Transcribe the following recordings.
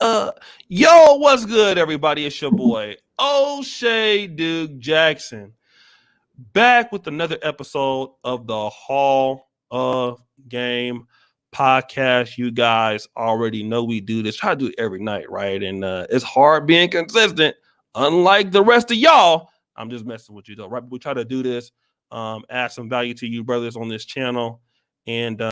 Yo, what's good, everybody? It's your boy O'Shea Duke Jackson, back with another episode of the Hall of Game podcast. You guys already know we do this. Try to do it every night, right? And it's hard being consistent, unlike the rest of y'all. I'm just messing with you though, right? We try to do this, add some value to you brothers on this channel. And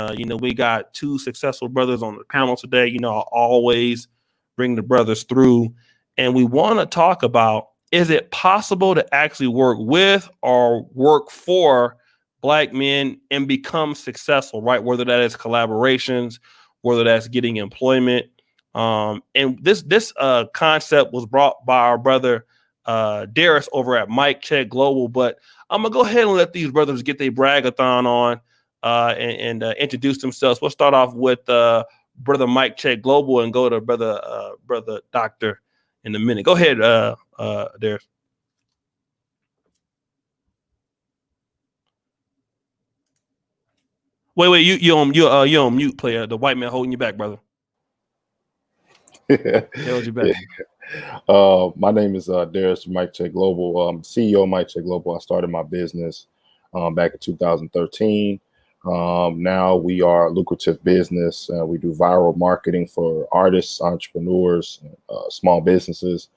we got two successful brothers on the panel today. I always bring the brothers through, and we want to talk about, is it possible to actually work with or work for Black men and become successful, right? Whether that is collaborations, whether that's getting employment. And this concept was brought by our brother Darius over at Mike Check Global. But I'm going to go ahead and let these brothers get their bragathon on and introduce themselves. We'll start off with brother Mike Check Global and go to brother Doctor in a minute. Go ahead, Darius. Wait, you on mute, player. The white man holding you back, brother. Held you back. My name is Darius from Mike Check Global. I'm CEO of Mike Check Global. I started my business back in 2013. Now we are a lucrative business. We do viral marketing for artists, entrepreneurs, small businesses.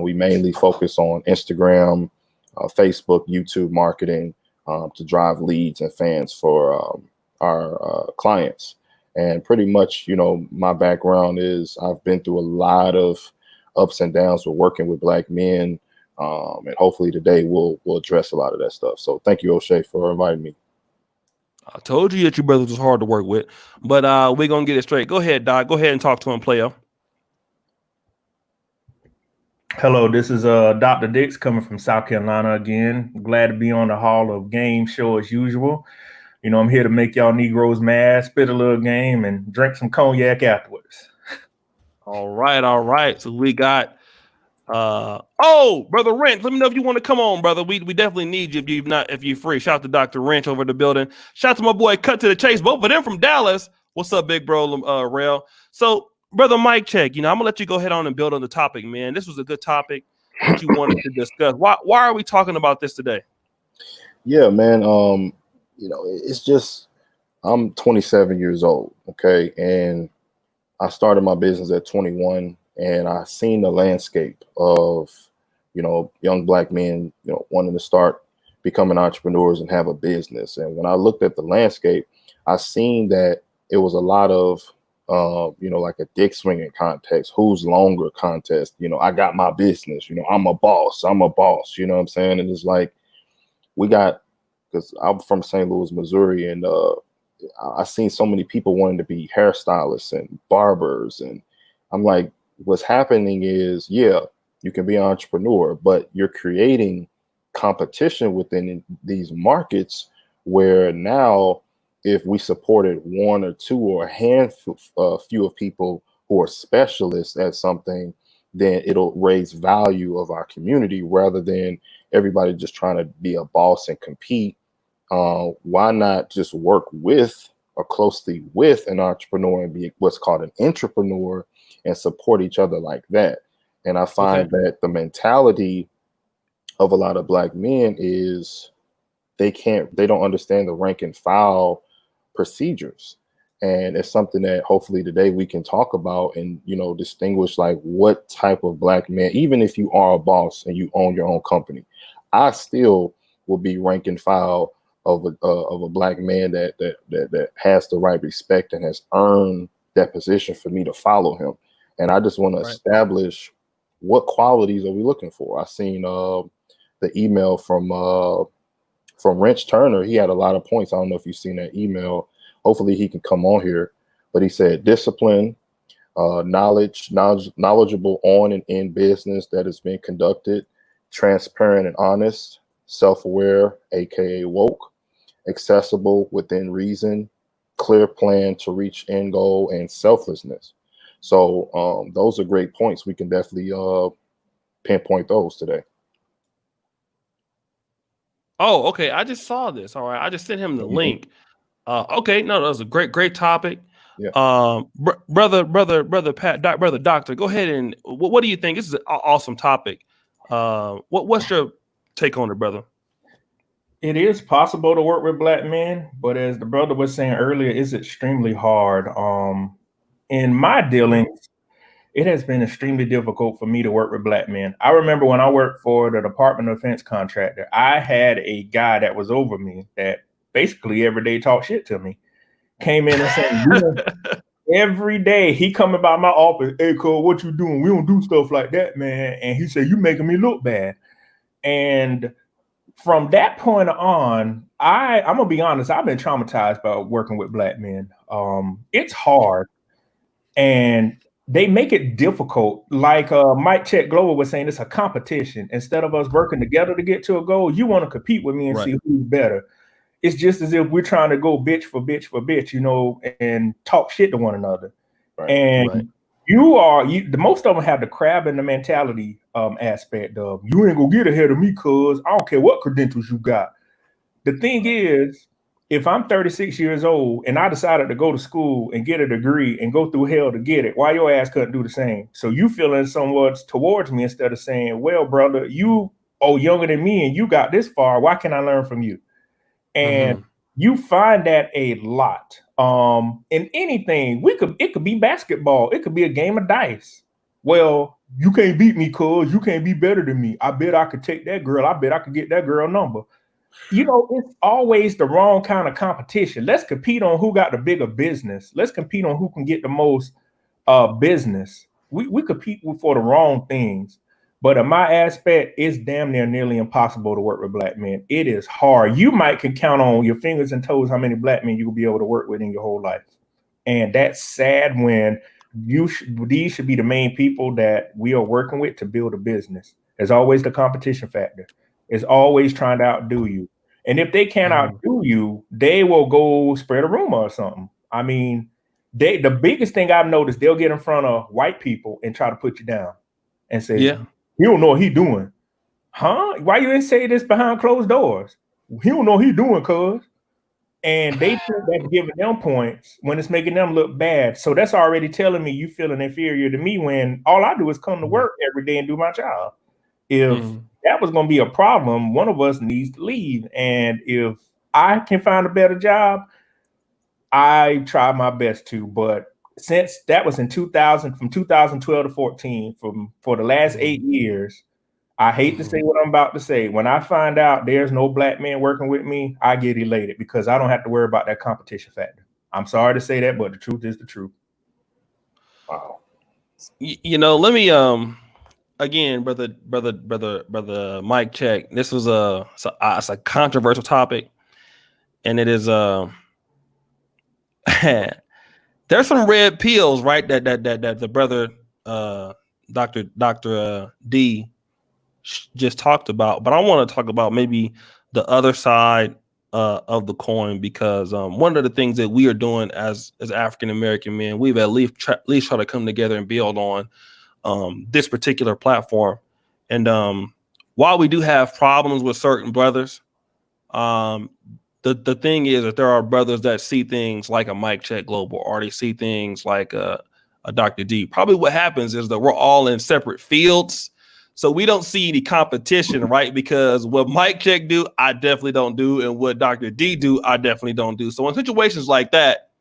We mainly focus on Instagram, Facebook, YouTube marketing to drive leads and fans for our clients. And pretty much, my background is I've been through a lot of ups and downs with working with Black men. And hopefully today we'll address a lot of that stuff. So thank you, O'Shea, for inviting me. I told you that you brothers was hard to work with, but we're going to get it straight. Go ahead, Doc. Go ahead and talk to him, player. Hello, this is Dr. Dix coming from South Carolina again. Glad to be on the Hall of Game show as usual. I'm here to make y'all Negroes mad, spit a little game, and drink some cognac afterwards. All right. So we got brother Wrench. Let me know if you want to come on, brother. We definitely need you if you're free. Shout out to Dr. Wrench over the building. Shout out to my boy Cut to the Chase. Both of them from Dallas. What's up, big bro? Rail. So, brother Mike Check, I'm gonna let you go ahead on and build on the topic, man. This was a good topic that you wanted to discuss. Why are we talking about this today? Yeah, man. It's just I'm 27 years old, okay, and I started my business at 21, and I seen the landscape of young Black men wanting to start becoming entrepreneurs and have a business. And when I looked at the landscape, I seen that it was a lot of like a dick swinging contest, who's longer contest. I got my business, I'm a boss, you know what I'm saying? And it's like because I'm from St. Louis, Missouri, and I seen so many people wanting to be hairstylists and barbers, and I'm like, what's happening is, yeah, you can be an entrepreneur, but you're creating competition within these markets where now, if we supported one or two or a few of people who are specialists at something, then it'll raise value of our community rather than everybody just trying to be a boss and compete. Why not just work with or closely with an entrepreneur and be what's called an entrepreneur and support each other like that? And I find that the mentality of a lot of Black men is they don't understand the rank and file procedures. And it's something that hopefully today we can talk about and, distinguish like what type of Black man, even if you are a boss and you own your own company, I still will be rank and file of a Black man that has the right respect and has earned that position for me to follow him. And I just want to establish what qualities are we looking for. I seen the email from Wrench Turner. He had a lot of points. I don't know if you've seen that email. Hopefully he can come on here. But he said discipline, knowledgeable on and in business that is being conducted, transparent and honest, self-aware, aka woke, accessible within reason, clear plan to reach end goal, and selflessness. So those are great points. We can definitely pinpoint those today. Oh, okay. I just saw this. All right. I just sent him the link. Okay. No, that was a great topic. Yeah. Brother Pat, brother Doctor, go ahead and what do you think? This is an awesome topic. What's your take on it, brother? It is possible to work with black men, but as the brother was saying earlier, it's extremely hard. In my dealings, it has been extremely difficult for me to work with black men. I remember when I worked for the Department of Defense contractor, I had a guy that was over me that basically every day talked shit to me. Came in and said, every day he coming by my office, hey Cole, what you doing? We don't do stuff like that, man. And he said, you making me look bad. And from that point on, I'm gonna be honest, I've been traumatized by working with black men. It's hard and they make it difficult. Like Mike Check Global was saying, it's a competition. Instead of us working together to get to a goal, you want to compete with me and see who's better. It's just as if we're trying to go bitch for bitch, you know, and talk shit to one another. Right. And the most of them have the crab in the mentality aspect of you ain't gonna get ahead of me, cuz I don't care what credentials you got. The thing is, if I'm 36 years old and I decided to go to school and get a degree and go through hell to get it, why your ass couldn't do the same? So you feeling somewhat towards me instead of saying, well, brother, you younger than me and you got this far. Why can't I learn from you? And you find that a lot. In anything, it could be basketball, it could be a game of dice. Well, you can't beat me, cuz you can't be better than me. I bet I could take that girl. I bet I could get that girl number. You know, it's always the wrong kind of competition. Let's compete on who got the bigger business. Let's compete on who can get the most business. We compete for the wrong things. But in my aspect, it's damn nearly impossible to work with black men. It is hard. You might can count on your fingers and toes how many black men you will be able to work with in your whole life. And that's sad when these should be the main people that we are working with to build a business. There's always the competition factor. It's always trying to outdo you. And if they can't outdo you, they will go spread a rumor or something. I mean, the biggest thing I've noticed, they'll get in front of white people and try to put you down and say, he don't know what he doing. Huh? Why you didn't say this behind closed doors? He don't know what he doing, cuz. And they think that's giving them points when it's making them look bad. So that's already telling me you feeling inferior to me when all I do is come to work every day and do my job. If that was going to be a problem, one of us needs to leave. And if I can find a better job, I try my best to. But since that was in 2000, from 2012 to 14, for the last 8 years, I hate to say what I'm about to say. When I find out there's no black man working with me, I get elated because I don't have to worry about that competition factor. I'm sorry to say that, but the truth is the truth. Wow. You know, let me again, brother Mike Check. This was it's a controversial topic, and it is there's some red pills, right? That the brother Dr. D just talked about, but I want to talk about maybe the other side of the coin, because one of the things that we are doing as African American men, we've at least try to come together and build on this particular platform. And while we do have problems with certain brothers, the thing is that there are brothers that see things like a Mike Check Global, or they see things like a Dr. D. Probably what happens is that we're all in separate fields, so we don't see any competition, right? Because what Mike Check do, I definitely don't do, and what Dr. D do, I definitely don't do. So in situations like that,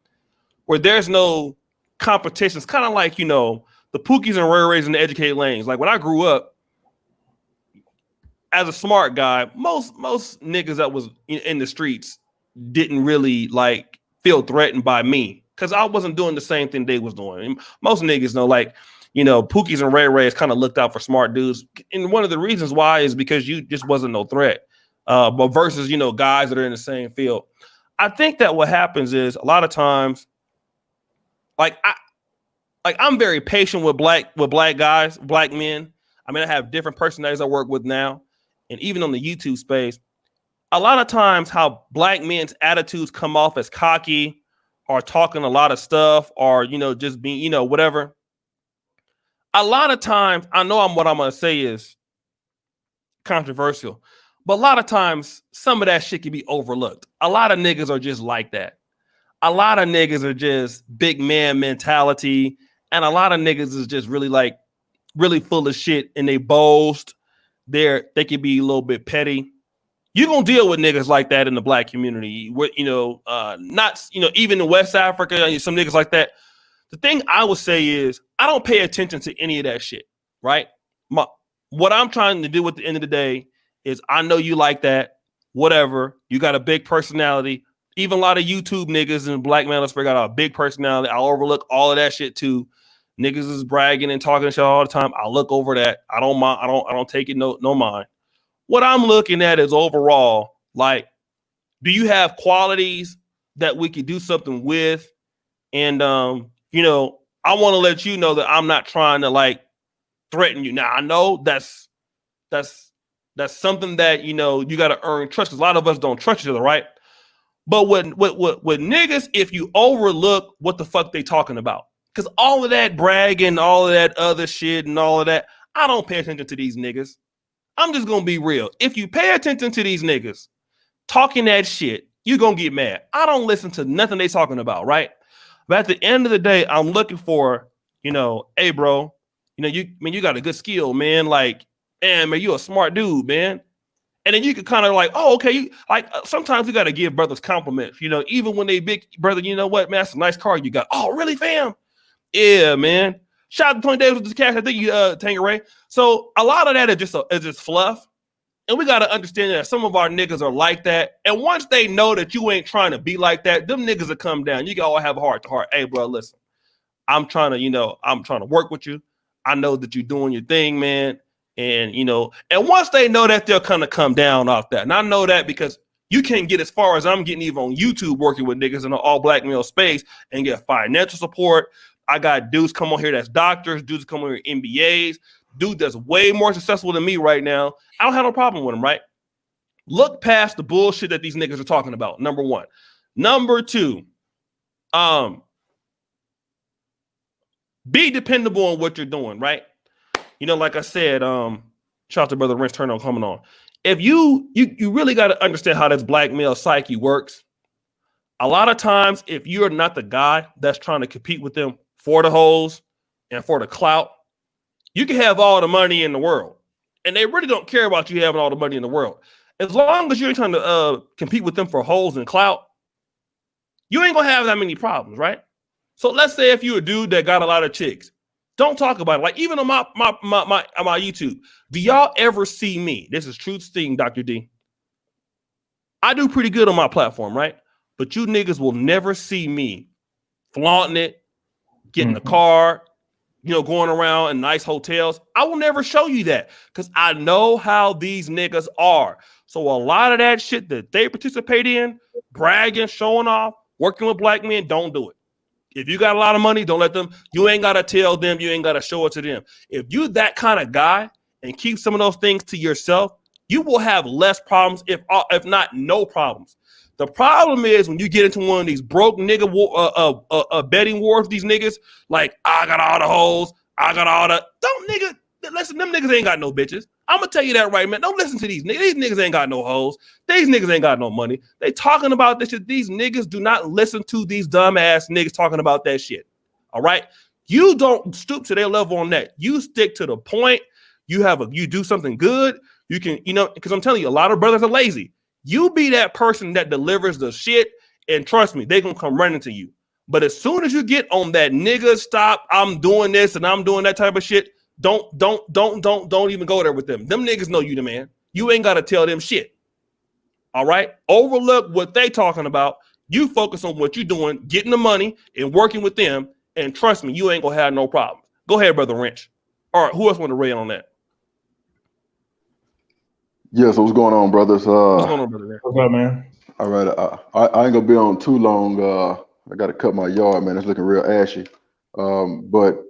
where there's no competition, it's kind of like, you know, the Pookies and Ray Rays in the educated lanes. Like when I grew up, as a smart guy, most niggas that was in the streets didn't really like feel threatened by me because I wasn't doing the same thing they was doing. And most niggas know, like, you know, Pookies and Ray Rays kind of looked out for smart dudes, and one of the reasons why is because you just wasn't no threat. But versus, you know, guys that are in the same field, I think that what happens is a lot of times, I'm very patient with black guys, black men. I mean, I have different personalities I work with now. And even on the YouTube space, a lot of times how black men's attitudes come off as cocky or talking a lot of stuff or, you know, just being, you know, whatever. A lot of times, I know what I'm going to say is controversial, but a lot of times some of that shit can be overlooked. A lot of niggas are just like that. a lot of niggas are just big man mentality, and a lot of niggas is just really like really full of shit, and they boast. They can be a little bit petty. You're gonna deal with niggas like that in the black community. Not even in West Africa, some niggas like that. The thing I would say is I don't pay attention to any of that shit, right? What I'm trying to do at the end of the day is I know you like that, whatever. You got a big personality. Even a lot of YouTube niggas and black manosphere got a big personality. I'll overlook all of that shit too. Niggas is bragging and talking shit all the time. I'll look over that. I don't mind. I don't take it no mind. What I'm looking at is overall, like, do you have qualities that we could do something with? And I want to let you know that I'm not trying to like threaten you. Now I know that's something that you got to earn trust, because a lot of us don't trust each other, right? But with niggas, if you overlook what the fuck they talking about, because all of that bragging, all of that other shit, and all of that, I don't pay attention to these niggas. I'm just gonna be real. If you pay attention to these niggas talking that shit, you're gonna get mad. I don't listen to nothing they talking about, right? But at the end of the day, I'm looking for, hey, bro, you got a good skill, man. Like, man, you a smart dude, man. And then you can kind of like, oh, okay. Sometimes you got to give brothers compliments, even when they big brother, you know what, man, that's a nice car you got. Oh, really, fam? Yeah, man. Shout out to 20 Days with this cash. I think you, Tangeray. So a lot of that is just fluff. And we got to understand that some of our niggas are like that. And once they know that you ain't trying to be like that, them niggas will come down. You can all have a heart to heart. Hey, bro, listen, I'm trying to work with you. I know that you're doing your thing, man. And, and once they know that, they'll kind of come down off that. And I know that because you can't get as far as I'm getting even on YouTube working with niggas in an all black male space and get financial support. I got dudes come on here that's doctors, dudes come on here MBAs, dude that's way more successful than me right now. I don't have no problem with him, right? Look past the bullshit that these niggas are talking about, number one. Number two, be dependable on what you're doing, right? Like I said, shout out to Brother Wrench Turner coming on. If you really got to understand how this black male psyche works. A lot of times, if you're not the guy that's trying to compete with them for the hoes and for the clout, you can have all the money in the world. And they really don't care about you having all the money in the world. As long as you're trying to compete with them for hoes and clout, you ain't gonna have that many problems, right? So let's say if you're a dude that got a lot of chicks, don't talk about it. Like even on my YouTube, do y'all ever see me? This is Truth Sting, Dr. D. I do pretty good on my platform, right? But you niggas will never see me flaunting it, getting a car, going around in nice hotels. I will never show you that because I know how these niggas are. So a lot of that shit that they participate in, bragging, showing off, working with black men, don't do it. If you got a lot of money, don't let them. You ain't got to tell them. You ain't got to show it to them. If you that kind of guy and keep some of those things to yourself, you will have less problems, if not no problems. The problem is when you get into one of these broke nigga betting wars with these niggas, like, I got all the hoes, I got all the... Don't nigga... Listen, them niggas ain't got no bitches. I'm going to tell you that right, man. Don't listen to these niggas. These niggas ain't got no hoes. These niggas ain't got no money. They talking about this shit. These niggas do not listen to these dumbass niggas talking about that shit. All right? You don't stoop to their level on that. You stick to the point. You do something good. You can, because I'm telling you, a lot of brothers are lazy. You be that person that delivers the shit, and trust me, they gonna come running to you. But as soon as you get on that nigga, stop, I'm doing this and I'm doing that type of shit, don't even go there with them. Them niggas know you the man. You ain't gotta tell them shit. All right? Overlook what they talking about. You focus on what you're doing, getting the money and working with them, and trust me, you ain't gonna have no problems. Go ahead, Brother Wrench. All right, who else want to rail on that? Yeah, so what's going on, brothers? What's going on, brother? What's up, man? All right, I ain't gonna be on too long. I got to cut my yard, man. It's looking real ashy. But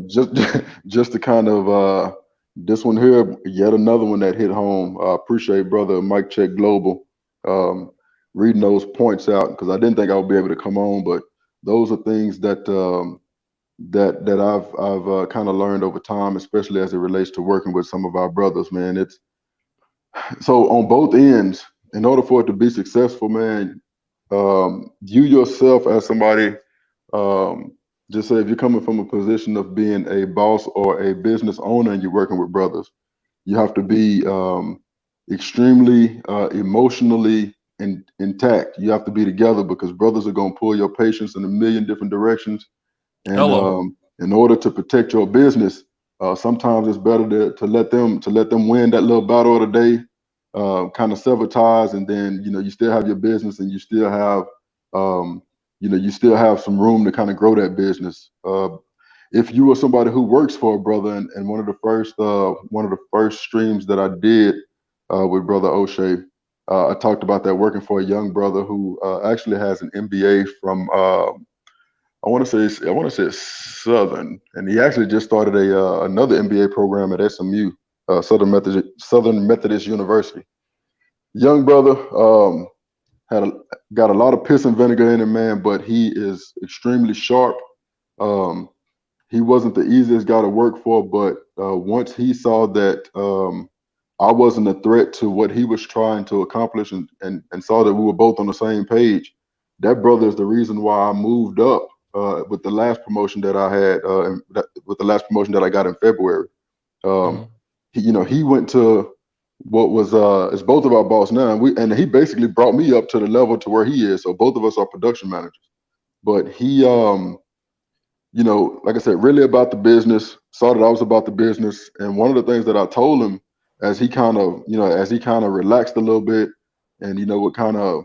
just to kind of this one here, yet another one that hit home. I appreciate brother Mike Check Global reading those points out, because I didn't think I would be able to come on, but those are things that I've kind of learned over time, especially as it relates to working with some of our brothers, man. It's so on both ends, in order for it to be successful, man, you yourself as somebody, just say if you're coming from a position of being a boss or a business owner and you're working with brothers, you have to be extremely emotionally intact. You have to be together because brothers are going to pull your patience in a million different directions. And Hello. in order to protect your business, sometimes it's better to let them win that little battle of the day, kind of sever ties, and then you still have your business, and you still have you still have some room to kind of grow that business. If you were somebody who works for a brother, and one of the first streams that I did with Brother O'Shea, I talked about that working for a young brother who actually has an MBA from I want to say it's Southern, and he actually just started another MBA program at SMU, Southern Methodist University. Young brother, had got a lot of piss and vinegar in him, man, but he is extremely sharp. Um, he wasn't the easiest guy to work for, but once he saw that I wasn't a threat to what he was trying to accomplish, and saw that we were both on the same page, that brother is the reason why I moved up with the last promotion that I had, with the last promotion that I got in February. Um, Mhm. he went to what was is both of our boss now, and he basically brought me up to the level to where he is. So both of us are production managers. But he like I said, really about the business, saw that I was about the business. And one of the things that I told him as he kind of relaxed a little bit and, would kind of,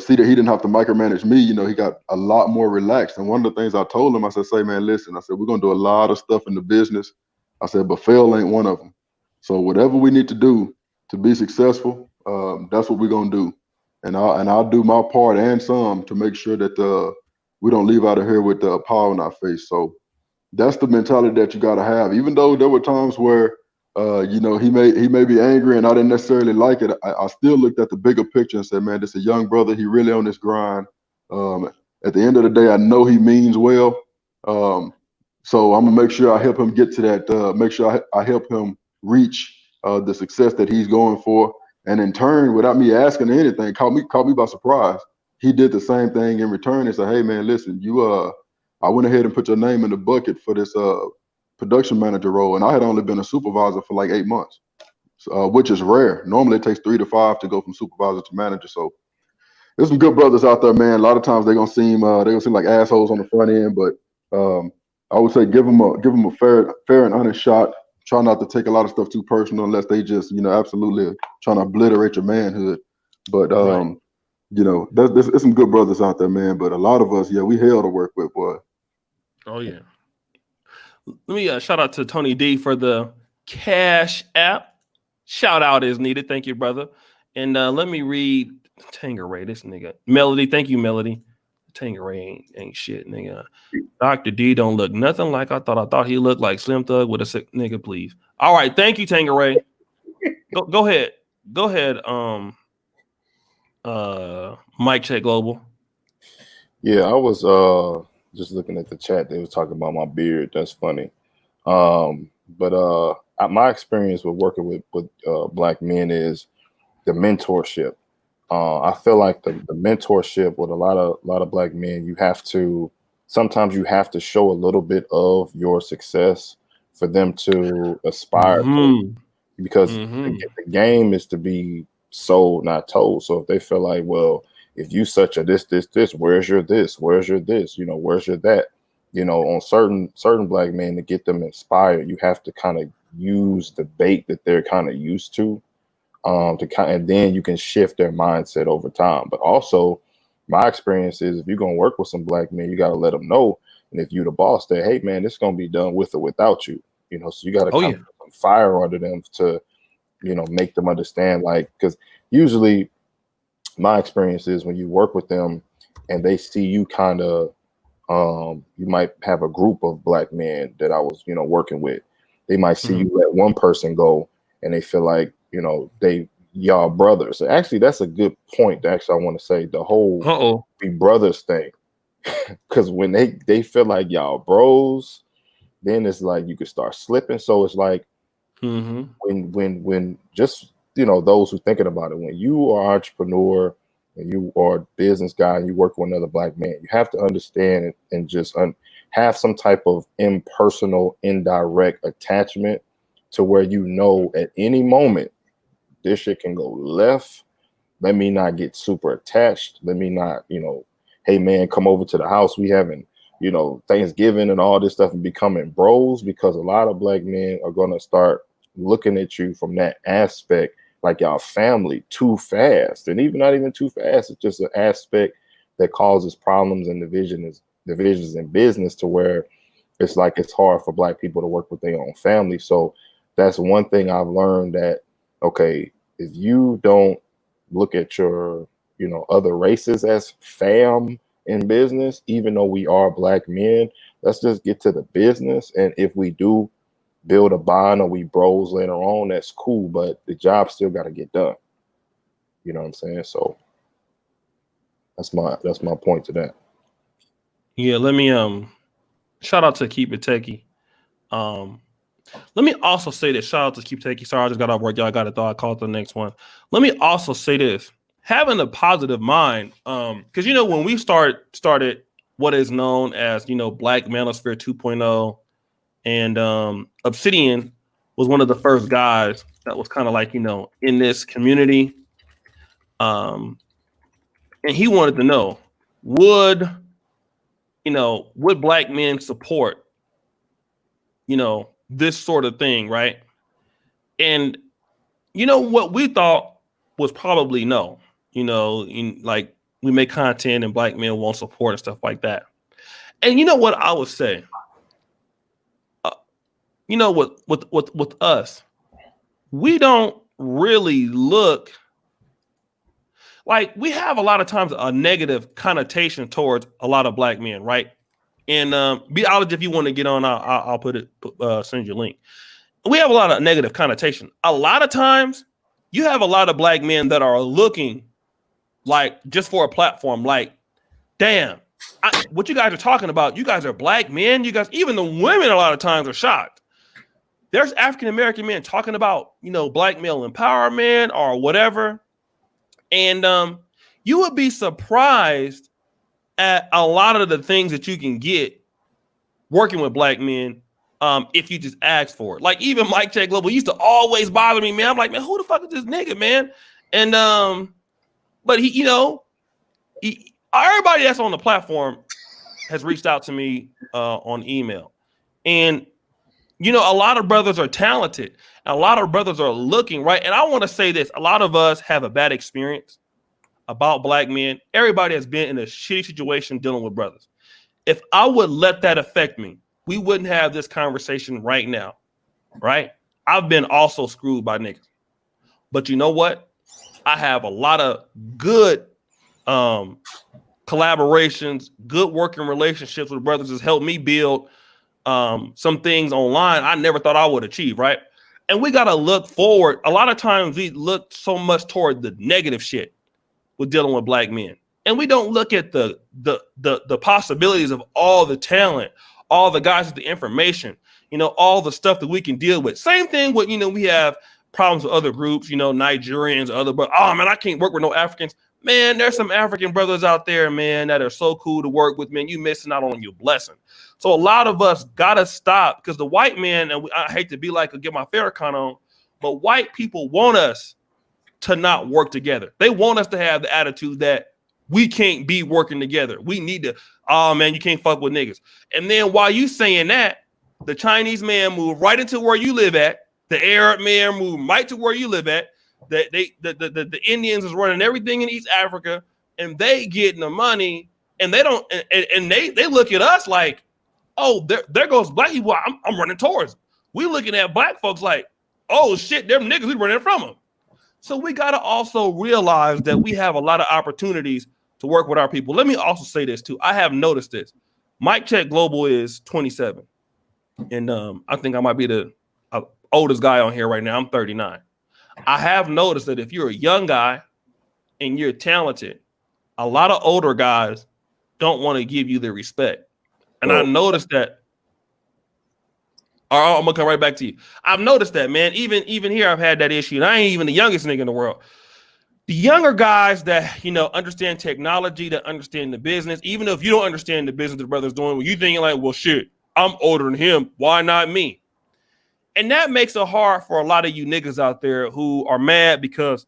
see that he didn't have to micromanage me, he got a lot more relaxed. And one of the things I told him, I said, say, man, listen, I said, we're going to do a lot of stuff in the business. I said, but fail ain't one of them. So whatever we need to do to be successful, that's what we're going to do. And I'll do my part and some to make sure that we don't leave out of here with the power in our face. So that's the mentality that you got to have. Even though there were times where, he may be angry and I didn't necessarily like it, I still looked at the bigger picture and said, man, this is a young brother. He really on this grind. At the end of the day, I know he means well. So I'm gonna make sure I help him get to that. Make sure I help him reach the success that he's going for. And in turn, without me asking anything, caught me by surprise. He did the same thing in return and said, hey man, listen, I went ahead and put your name in the bucket for this production manager role, and I had only been a supervisor for like 8 months, which is rare. Normally, it takes 3 to 5 to go from supervisor to manager. So there's some good brothers out there, man. A lot of times they're gonna seem like assholes on the front end, but I would say give them a fair and honest shot. Try not to take a lot of stuff too personal unless they just absolutely trying to obliterate your manhood. But Right. there's some good brothers out there, man. But a lot of us, yeah, we hell to work with, boy. Oh yeah. Let me shout out to Tony D for the Cash App. Shout out is needed. Thank you, brother. And let me read Tangeray, this nigga. Melody, thank you, Melody. Tangeray ain't shit, nigga. Dr. D don't look nothing like I thought. I thought he looked like Slim Thug with a sick nigga, please. All right, thank you, Tangeray. Go ahead. Go ahead. Mike Check Global. Yeah, I was just looking at the chat. They was talking about my beard. That's funny. But my experience with working with black men is the mentorship. I feel like the mentorship with a lot of black men, sometimes you have to show a little bit of your success for them to aspire to, because the game is to be sold, not told. So if they feel like, well, if you such a this, where's your this? Where's your this? Where's your that? On certain black men, to get them inspired, you have to kind of use the bait that they're kind of used to, and then you can shift their mindset over time. But also, my experience is if you're gonna work with some black men, you gotta let them know. And if you the boss, that hey man, this is gonna be done with or without you. So you gotta kind of put some fire under them to, make them understand. Like, because usually my experience is when you work with them and they see you kind of, you might have a group of black men that I was, working with. They might see you let one person go and they feel like, y'all brothers. So actually, that's a good point. Actually, I want to say the whole be brothers thing, because when they feel like y'all bros, then it's like you could start slipping. So it's like when just those who thinking about it, when you are an entrepreneur and you are a business guy and you work with another black man, you have to understand and just have some type of impersonal, indirect attachment to where you know at any moment this shit can go left. Let me not get super attached. Let me not, hey man, come over to the house. We having, Thanksgiving and all this stuff and becoming bros, because a lot of black men are going to start looking at you from that aspect, like y'all family, too fast. And even not even too fast. It's just an aspect that causes problems and divisions in business, to where it's like it's hard for black people to work with their own family. So that's one thing I've learned, that, okay, if you don't look at your, other races as fam in business, even though we are black men, let's just get to the business. And if we do build a bond or we bros later on, that's cool, but the job still got to get done. You know what I'm saying? So that's my point to that. Yeah, let me shout out to Keep It Techie. Let me also say this. Shout out to Keep It Techie. Sorry, I just got off work. Y'all got it. Thought I called the next one. Let me also say this. Having a positive mind, because when we started what is known as Black Manosphere 2.0, and Obsidian was one of the first guys that was kind of like in this community, and he wanted to know, would black men support this sort of thing, right? And what we thought was probably no. Like, we make content and black men won't support and stuff like that. And what I would say, with us, we don't really look like, we have a lot of times a negative connotation towards a lot of black men, right? And be honest, if you want to get on, I'll send you a link. We have a lot of negative connotation. A lot of times, you have a lot of black men that are looking like just for a platform, like, damn, what you guys are talking about, you guys are black men, you guys, even the women a lot of times are shocked. There's African-American men talking about, black male empowerment or whatever. And you would be surprised at a lot of the things that you can get working with black men, if you just ask for it. Like, even Mike Check Global used to always bother me, man. I'm like, man, who the fuck is this nigga, man? And but he, everybody that's on the platform has reached out to me on email. And a lot of brothers are talented. And a lot of brothers are looking, right? And I want to say this. A lot of us have a bad experience about black men. Everybody has been in a shitty situation dealing with brothers. If I would let that affect me, we wouldn't have this conversation right now, right? I've been also screwed by niggas. But you know what? I have a lot of good collaborations, good working relationships with brothers that's helped me build some things online I never thought I would achieve, right? And we got to look forward. A lot of times we look so much toward the negative shit with dealing with black men. And we don't look at the possibilities of all the talent, all the guys with the information, all the stuff that we can deal with. Same thing with, we have problems with other groups, Nigerians, but oh man, I can't work with no Africans. Man, there's some African brothers out there, man, that are so cool to work with, man. You missing out on your blessing. So a lot of us gotta stop, because the white man, and I hate to be like, get my Farrakhan on, but white people want us to not work together. They want us to have the attitude that we can't be working together. We need to, oh man, you can't fuck with niggas. And then while you saying that, the Chinese man moved right into where you live at. The Arab man moved right to where you live at. The Indians is running everything in East Africa, and they getting the money, and they don't, and they look at us like, oh, there goes black people. I'm running towards them. We looking at black folks like, oh shit, them niggas, we running from them. So we got to also realize that we have a lot of opportunities to work with our people. Let me also say this too. I have noticed this. Mike Check Global is 27. And I think I might be the oldest guy on here right now. I'm 39. I have noticed that if you're a young guy and you're talented, a lot of older guys don't want to give you the respect. And I noticed that. I'm gonna come right back to you. I've noticed that, man. Even here, I've had that issue, and I ain't even the youngest nigga in the world. The younger guys that, understand technology, that understand the business, even if you don't understand the business the brother's doing, you thinking like, well, shit, I'm older than him. Why not me? And that makes it hard for a lot of you niggas out there who are mad because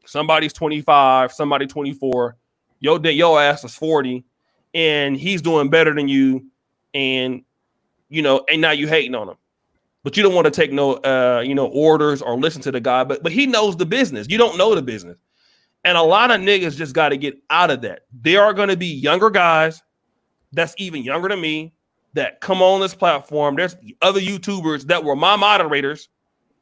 somebody's 25, somebody 24, your ass is 40, and he's doing better than you, and and now you hating on him. But you don't want to take no orders or listen to the guy, but he knows the business. You don't know the business. And a lot of niggas just got to get out of that. There are going to be younger guys that's even younger than me that come on this platform. There's other YouTubers that were my moderators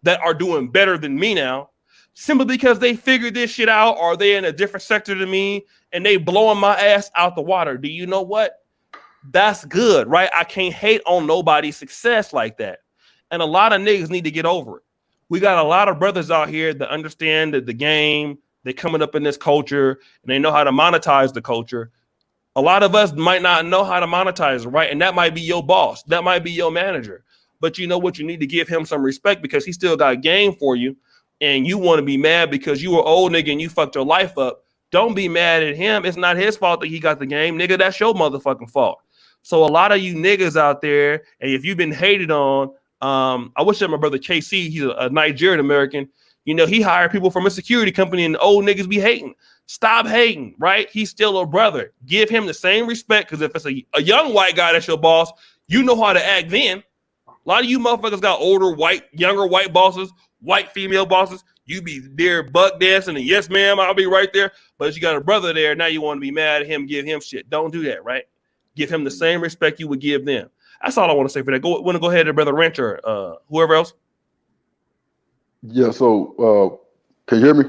that are doing better than me now, simply because they figured this shit out, or they in a different sector than me and they blowing my ass out the water. Do you know what? That's good, right? I can't hate on nobody's success like that. And a lot of niggas need to get over it. We got a lot of brothers out here that understand the game. They're coming up in this culture and they know how to monetize the culture. A lot of us might not know how to monetize it, right? And that might be your boss. That might be your manager. But you know what? You need to give him some respect because he still got game for you. And you want to be mad because you were old nigga and you fucked your life up. Don't be mad at him. It's not his fault that he got the game. Nigga, that's your motherfucking fault. So a lot of you niggas out there, and if you've been hated on, I wish that my brother KC, he's a Nigerian American. He hired people from a security company and old niggas be hating. Stop hating, right? He's still a brother. Give him the same respect, because if it's a young white guy that's your boss, you know how to act then. A lot of you motherfuckers got younger white bosses, white female bosses. You be there buck dancing and yes, ma'am, I'll be right there. But you got a brother there, now you want to be mad at him, give him shit. Don't do that, right? Give him the same respect you would give them. That's all I want to say for that. Want to go ahead to Brother Rancher, whoever else. Yeah. So, can you hear me?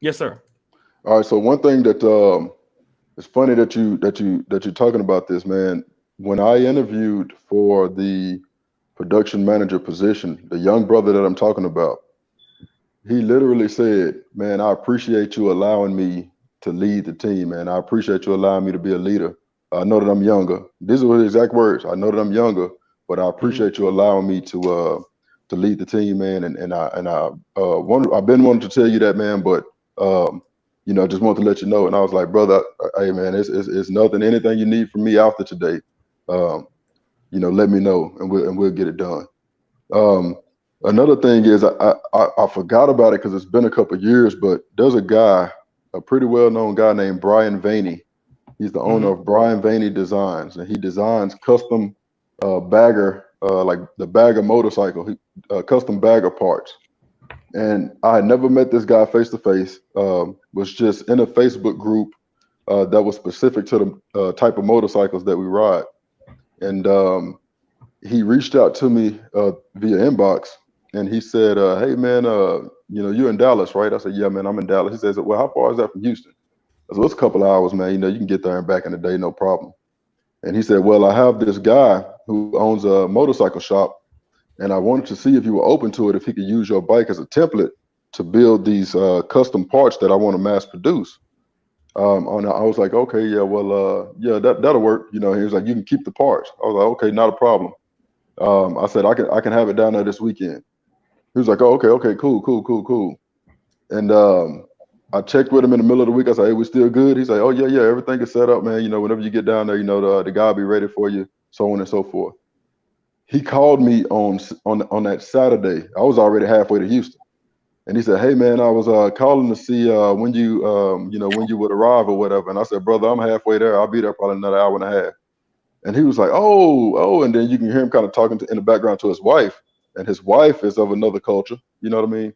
Yes, sir. All right. So one thing that it's funny that you're talking about this, man. When I interviewed for the production manager position, the young brother that I'm talking about, he literally said, "Man, I appreciate you allowing me to lead the team, man. I appreciate you allowing me to be a leader. I know that I'm younger." These are his exact words. "I know that I'm younger, but I appreciate you allowing me to lead the team, man." I've been wanting to tell you that, man, but I just want to let you know. And I was like, "Brother, hey, man, it's nothing. Anything you need from me after today, let me know, and we'll get it done." Another thing is I forgot about it because it's been a couple of years, but there's a pretty well-known guy named Brian Vaney. He's the owner of Brian Vaney Designs, and he designs custom bagger, like the bagger motorcycle, custom bagger parts. And I had never met this guy face to face. Was just in a Facebook group that was specific to the type of motorcycles that we ride. And he reached out to me via inbox, and he said, "Hey man, you're in Dallas, right?" I said, "Yeah, man, I'm in Dallas." He says, "Well, how far is that from Houston?" I said, "It's a couple of hours, man. You can get there and back in the day, no problem." And he said, "Well, I have this guy who owns a motorcycle shop, and I wanted to see if you were open to it, if he could use your bike as a template to build these custom parts that I want to mass produce." I was like, "Okay, yeah, well, yeah, that'll work." He was like, "You can keep the parts." I was like, "Okay, not a problem." I said, I can have it down there this weekend." He was like, "Oh, okay, cool." And I checked with him in the middle of the week. I said, "Hey, we still good?" He's like, "Oh yeah, everything is set up, man. Whenever you get down there, the guy will be ready for you, so on and so forth." He called me on that Saturday. I was already halfway to Houston, and he said, "Hey man, I was calling to see when you would arrive or whatever." And I said, "Brother, I'm halfway there. I'll be there probably another hour and a half." And he was like, "Oh," and then you can hear him kind of talking in the background to his wife, and his wife is of another culture. You know what I mean?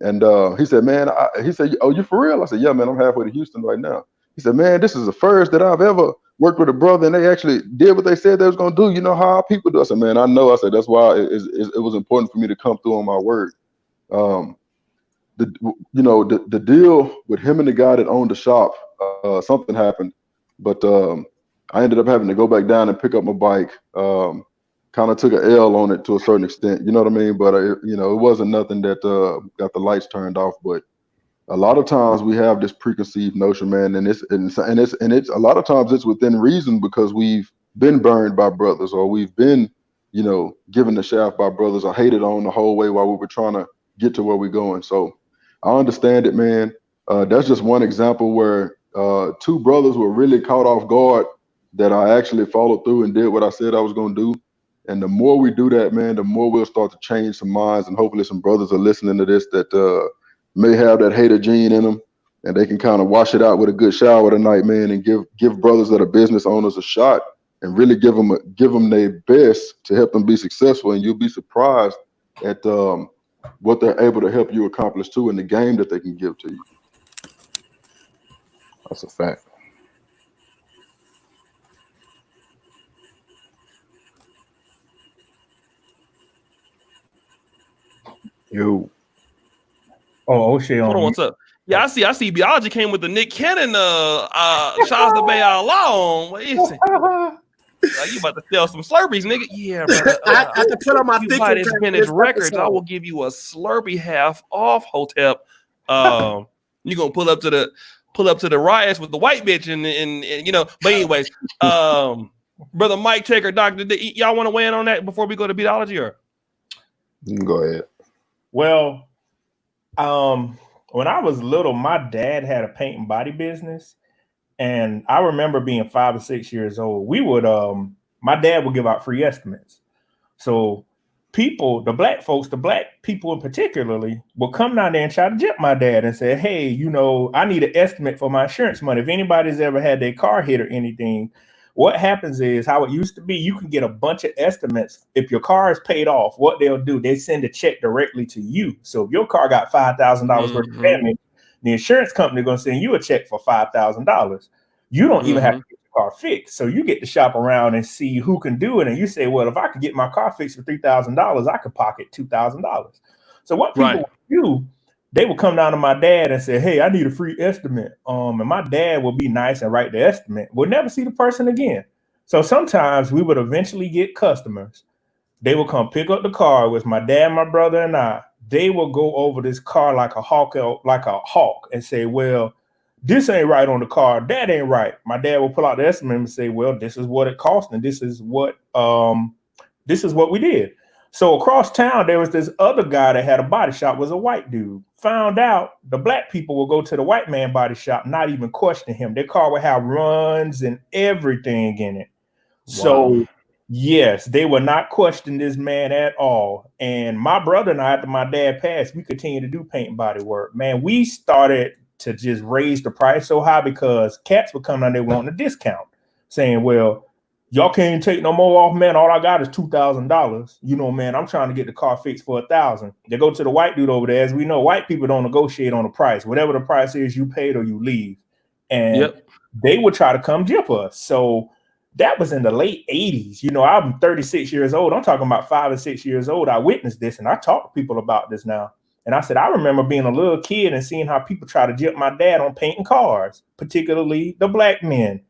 And he said, "Man," he said, "Oh, you for real?" I said, "Yeah, man, I'm halfway to Houston right now." He said, "Man, this is the first that I've ever worked with a brother, and they actually did what they said they was gonna do. You know how our people do." I said, "Man, I know." I said, "That's why it was important for me to come through on my word." The deal with him and the guy that owned the shop, something happened, but I ended up having to go back down and pick up my bike. Kind of took an L on it to a certain extent, you know what I mean? But it wasn't nothing that got the lights turned off. But a lot of times we have this preconceived notion, man, and it's a lot of times it's within reason, because we've been burned by brothers, or we've been, given the shaft by brothers, or hated on the whole way while we were trying to get to where we're going. So I understand it, man. That's just one example where two brothers were really caught off guard that I actually followed through and did what I said I was going to do. And the more we do that, man, the more we'll start to change some minds. And hopefully some brothers are listening to this that may have that hater gene in them, and they can kind of wash it out with a good shower tonight, man, and give brothers that are business owners a shot and really give them their best to help them be successful. And you'll be surprised at what they're able to help you accomplish too in the game that they can give to you. That's a fact. Yo. Oh, O'Shea Hold on, what's up? Yeah, I see. Biology came with the Nick Cannon. Shots to Bay Alone. What is it? You about to sell some Slurpees, nigga? Yeah, brother. I have to put on my you thick buy this for vintage this records, I episode. will give you a Slurpee half off, Hotep. You gonna pull up to the riots with the white bitch and you know. But anyways, brother Mike Taker, Doctor, y'all want to weigh in on that before we go to Beatology, or You can go ahead. Well, when I was little, my dad had a paint and body business, and I remember being 5 or 6 years old. We would, my dad would give out free estimates. So people, the black people in particularly, will come down there and try to jip my dad and say, hey, you know, I need an estimate for my insurance money. If anybody's ever had their car hit or anything, what happens is how it used to be, you can get a bunch of estimates. If your car is paid off, what they'll do, they send a check directly to you. So if your car got $5,000 worth of damage, the insurance company is going to send you a check for $5,000. You don't even have to get your car fixed. So you get to shop around and see who can do it. And you say, well, if I could get my car fixed for $3,000, I could pocket $2,000. So what people do, they will come down to my dad and say, hey, I need a free estimate. And my dad will be nice and write the estimate. We'll never see the person again. So sometimes we would eventually get customers. They will come pick up the car with my dad, my brother, and I. They will go over this car like a hawk, and say, well, this ain't right on the car. That ain't right. My dad will pull out the estimate and say, well, this is what it cost, and this is what we did. So across town, there was this other guy that had a body shop, was a white dude. Found out the black people will go to the white man body shop, not even question him. Their car would have runs and everything in it. Wow. So yes, they will not question this man at all. And my brother and I, after my dad passed, we continued to do paint and body work. Man, we started to just raise the price so high because cats would come down there wanting a discount, saying, well, y'all can't take no more off, man. All I got is $2,000. You know, man, I'm trying to get the car fixed for $1,000. They go to the white dude over there. As we know, white people don't negotiate on the price. Whatever the price is, you paid or you leave. And they would try to come jip us. So that was in the late 80s. You know, I'm 36 years old. I'm talking about 5 or 6 years old. I witnessed this, and I talk to people about this now. And I said, I remember being a little kid and seeing how people try to jip my dad on painting cars, particularly the black men.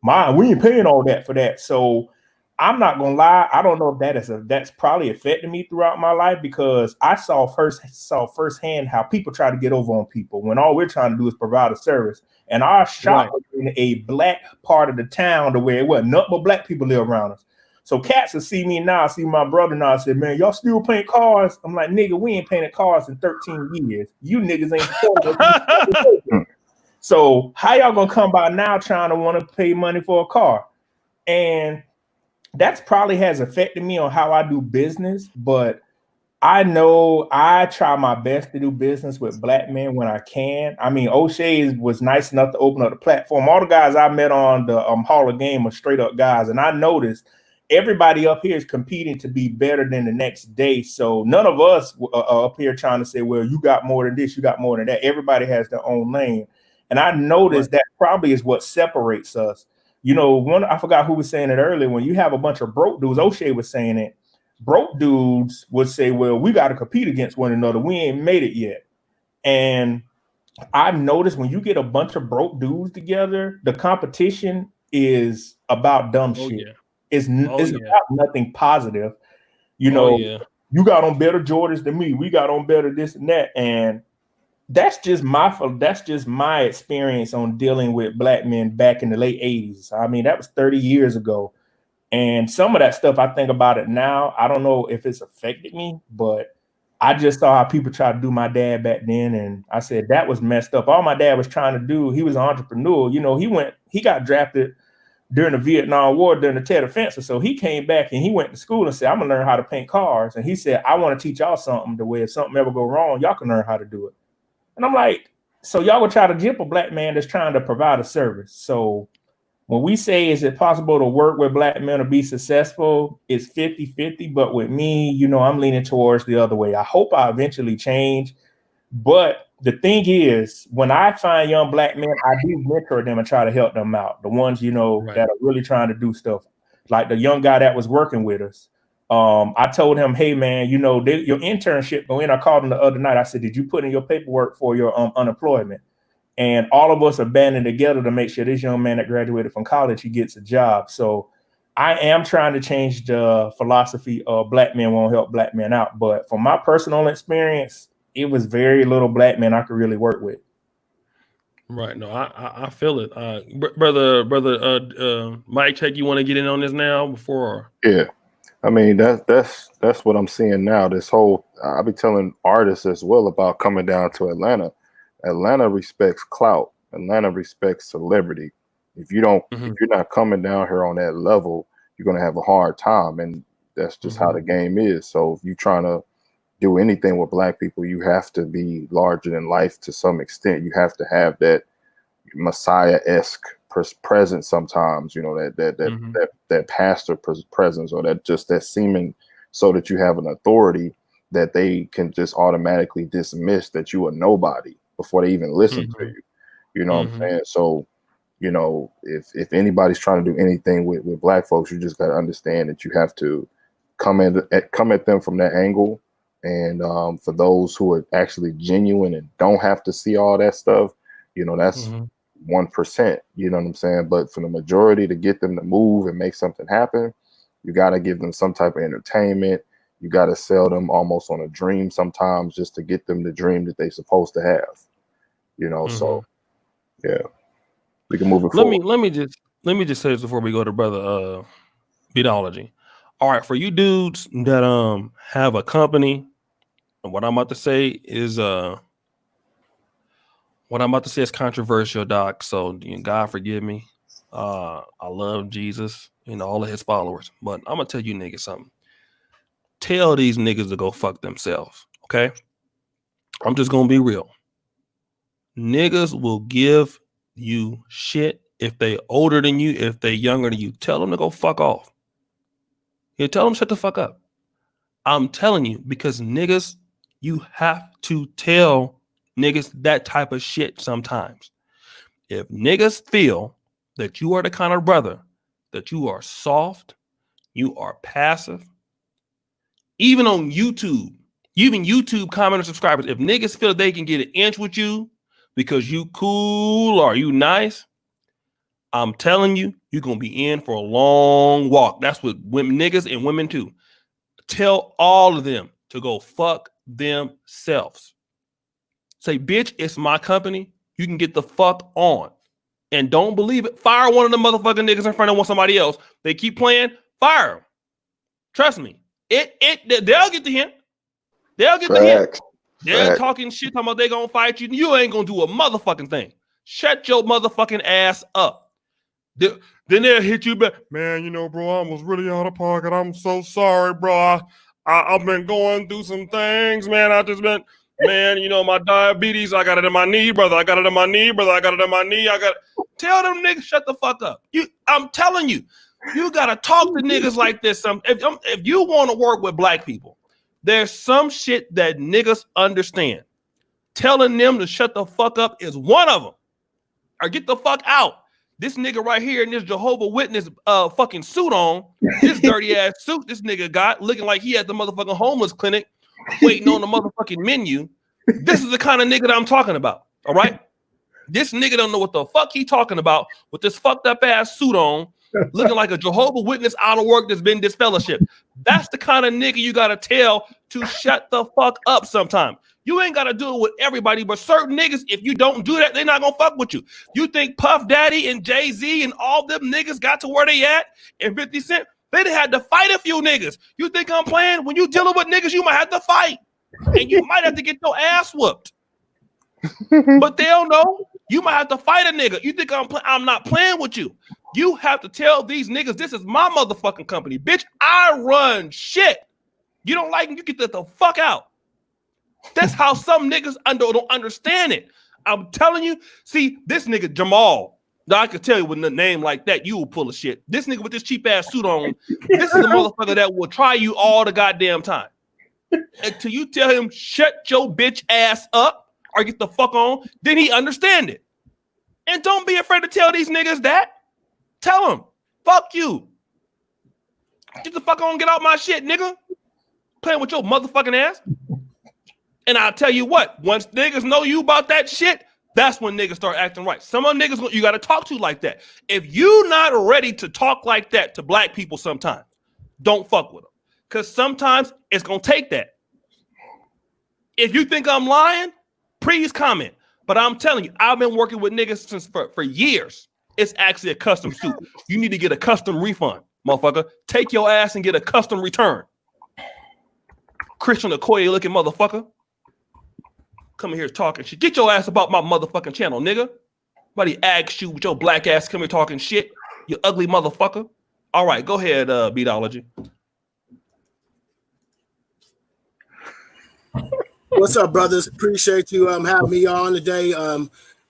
We ain't paying all that for that. So I'm not gonna lie. I don't know if that's probably affected me throughout my life because I saw firsthand how people try to get over on people when all we're trying to do is provide a service. And our shop was in a black part of the town to where it wasn't nothing but black people live around us. So cats will see me now, see my brother now, say, man, y'all still paint cars? I'm like, nigga, we ain't painted cars in 13 years. You niggas ain't. So how y'all gonna come by now trying to want to pay money for a car? And that's probably has affected me on how I do business, but I know I try my best to do business with black men when I can. I mean, O'Shea was nice enough to open up the platform. All the guys I met on the Hall of Game are straight up guys, and I noticed everybody up here is competing to be better than the next day. So none of us are up here trying to say, well, you got more than this, you got more than that. Everybody has their own lane. And I noticed that probably is what separates us. You know, I forgot who was saying it earlier. When you have a bunch of broke dudes, O'Shea was saying it. Broke dudes would say, well, we got to compete against one another. We ain't made it yet. And I've noticed when you get a bunch of broke dudes together, the competition is about dumb shit. Yeah. It's about nothing positive. You know, you got on better Jordans than me. We got on better this and that. And that's just my experience on dealing with black men back in the late 80s. I mean, that was 30 years ago. And some of that stuff, I think about it now. I don't know if it's affected me, but I just saw how people tried to do my dad back then, and I said that was messed up. All my dad was trying to do, he was an entrepreneur. You know, he got drafted during the Vietnam War during the Tet Offensive. So he came back and he went to school and said, I'm gonna learn how to paint cars. And he said, I want to teach y'all something the way if something ever go wrong, y'all can learn how to do it. And I'm like, so y'all would try to jump a black man that's trying to provide a service. So when we say, is it possible to work with black men to be successful? It's 50-50. But with me, you know, I'm leaning towards the other way. I hope I eventually change. But the thing is, when I find young black men, I do mentor them and try to help them out. The ones, you know, that are really trying to do stuff. Like the young guy that was working with us. I told him, hey, man, you know, your internship go in. I called him the other night. I said, did you put in your paperwork for your unemployment? And all of us are banding together to make sure this young man that graduated from college, he gets a job. So I am trying to change the philosophy of black men won't help black men out. But from my personal experience, it was very little black men I could really work with. Right. No, I feel it. Brother Mike, Check, you want to get in on this now before? Yeah. I mean, that's what I'm seeing now. This whole, I'll be telling artists as well about coming down to Atlanta. Atlanta respects clout. Atlanta respects celebrity. If you don't, if you're not coming down here on that level, you're gonna have a hard time, and that's just how the game is. So if you're trying to do anything with black people, you have to be larger than life to some extent. You have to have that Messiah-esque presence sometimes, you know, that pastor presence, or that seeming, so that you have an authority that they can just automatically dismiss that you are nobody before they even listen to you. You know what I'm saying? So, you know, if anybody's trying to do anything with black folks, you just got to understand that you have to come at them from that angle. And for those who are actually genuine and don't have to see all that stuff, you know, that's 1%, you know what I'm saying? But for the majority, to get them to move and make something happen, you got to give them some type of entertainment. You got to sell them almost on a dream sometimes, just to get them the dream that they're supposed to have, you know? So yeah, we can move it forward. Let me just say this before we go to brother Beatology. All right, for you dudes that have a company, and what I'm about to say is controversial, Doc. So God forgive me. I love Jesus and all of his followers, but I'm gonna tell you niggas something. Tell these niggas to go fuck themselves, okay? I'm just gonna be real. Niggas will give you shit if they older than you, if they younger than you. Tell them to go fuck off. You tell them shut the fuck up. I'm telling you, because niggas, you have to tell niggas that type of shit sometimes. If niggas feel that you are the kind of brother that you are soft, you are passive, even on YouTube, even YouTube commenters, subscribers, if niggas feel they can get an inch with you because you cool or you nice, I'm telling you, you're going to be in for a long walk. That's what women, niggas and women too. Tell all of them to go fuck themselves. Say, bitch, it's my company. You can get the fuck on. And don't believe it. Fire one of the motherfucking niggas in front of somebody else. They keep playing, fire them. Trust me. They'll get the hint. They'll get the hint. They're talking shit, talking about they gonna fight you. You ain't gonna do a motherfucking thing. Shut your motherfucking ass up. Then they'll hit you back. Man, you know, bro, I was really out of pocket. I'm so sorry, bro. I've been going through some things, man. Man, you know, my diabetes, I got it in my knee, brother. I got it in my knee, brother. I got it in my knee. Tell them niggas, shut the fuck up. I'm telling you, you gotta talk to niggas like this. If you want to work with black people, there's some shit that niggas understand. Telling them to shut the fuck up is one of them. Or get the fuck out. This nigga right here in this Jehovah Witness fucking suit on, this dirty ass suit this nigga got, looking like he at the motherfucking homeless clinic, waiting on the motherfucking menu. This is the kind of nigga that I'm talking about. All right. This nigga don't know what the fuck he talking about with this fucked up ass suit on, looking like a Jehovah Witness out of work that's been disfellowshipped. That's the kind of nigga you gotta tell to shut the fuck up sometime. You ain't gotta do it with everybody, but certain niggas, if you don't do that, they're not gonna fuck with you. You think Puff Daddy and Jay-Z and all them niggas got to where they at and 50 Cent? They had to fight a few niggas. You think I'm playing? When you dealing with niggas, you might have to fight. and you might have to get your ass whooped. But they don't know. You might have to fight a nigga. You think I'm not playing with you. You have to tell these niggas, this is my motherfucking company. Bitch, I run shit. You don't like it, you get the fuck out. That's how some niggas don't understand it. I'm telling you. See, this nigga Jamal. Now I can tell you with a name like that, you will pull a shit. This nigga with this cheap ass suit on, this is a motherfucker that will try you all the goddamn time. Until you tell him, shut your bitch ass up or get the fuck on, then he understand it. And don't be afraid to tell these niggas that. Tell them, fuck you. Get the fuck on, get out my shit, nigga. Playing with your motherfucking ass. And I'll tell you what, once niggas know you about that shit, that's when niggas start acting right. Some of them niggas you got to talk to like that. If you not ready to talk like that to black people sometimes, don't fuck with them. Because sometimes it's going to take that. If you think I'm lying, please comment. But I'm telling you, I've been working with niggas since for years. It's actually a custom suit. You need to get a custom refund, motherfucker. Take your ass and get a custom return. Christian Okoye looking motherfucker. Coming here talking shit. Get your ass about my motherfucking channel, nigga. Somebody asked you with your black ass come here talking shit. You ugly motherfucker. All right, go ahead, Beatology. What's up, brothers? Appreciate you having me on today.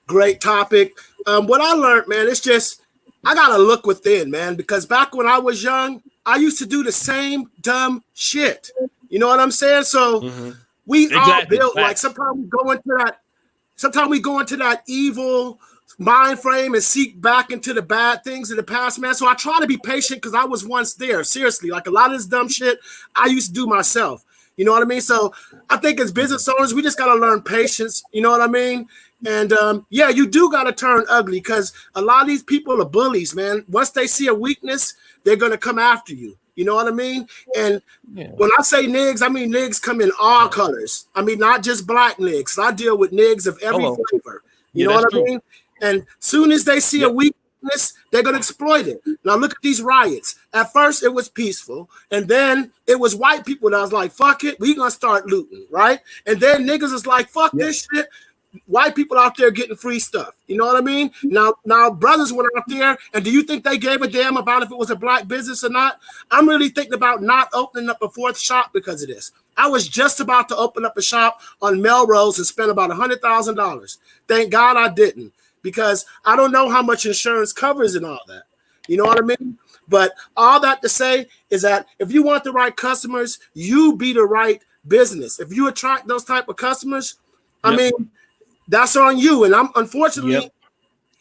Great topic. What I learned, man, it's just I gotta look within, man, because back when I was young, I used to do the same dumb shit. You know what I'm saying? So we all built like sometimes we go into that evil mind frame and seek back into the bad things in the past, man. So I try to be patient because I was once there. Seriously, like a lot of this dumb shit I used to do myself. You know what I mean? So I think as business owners, we just got to learn patience. You know what I mean? And yeah, you do got to turn ugly because a lot of these people are bullies, man. Once they see a weakness, they're going to come after you. You know what I mean? And when I say niggas, I mean niggas come in all colors. I mean, not just black niggas. I deal with niggas of every flavor. You know what I mean? And soon as they see a weakness, they're going to exploit it. Now look at these riots. At first, it was peaceful. And then it was white people that was like, fuck it, we going to start looting, right? And then niggas is like, fuck this shit. White people out there getting free stuff. You know what I mean? Now brothers went out there, and do you think they gave a damn about if it was a black business or not? I'm really thinking about not opening up a fourth shop because of this. I was just about to open up a shop on Melrose and spend about $100,000. Thank God I didn't, because I don't know how much insurance covers and all that. You know what I mean? But all that to say is that if you want the right customers, you be the right business. If you attract those type of customers, I mean, that's on you. And I'm unfortunately,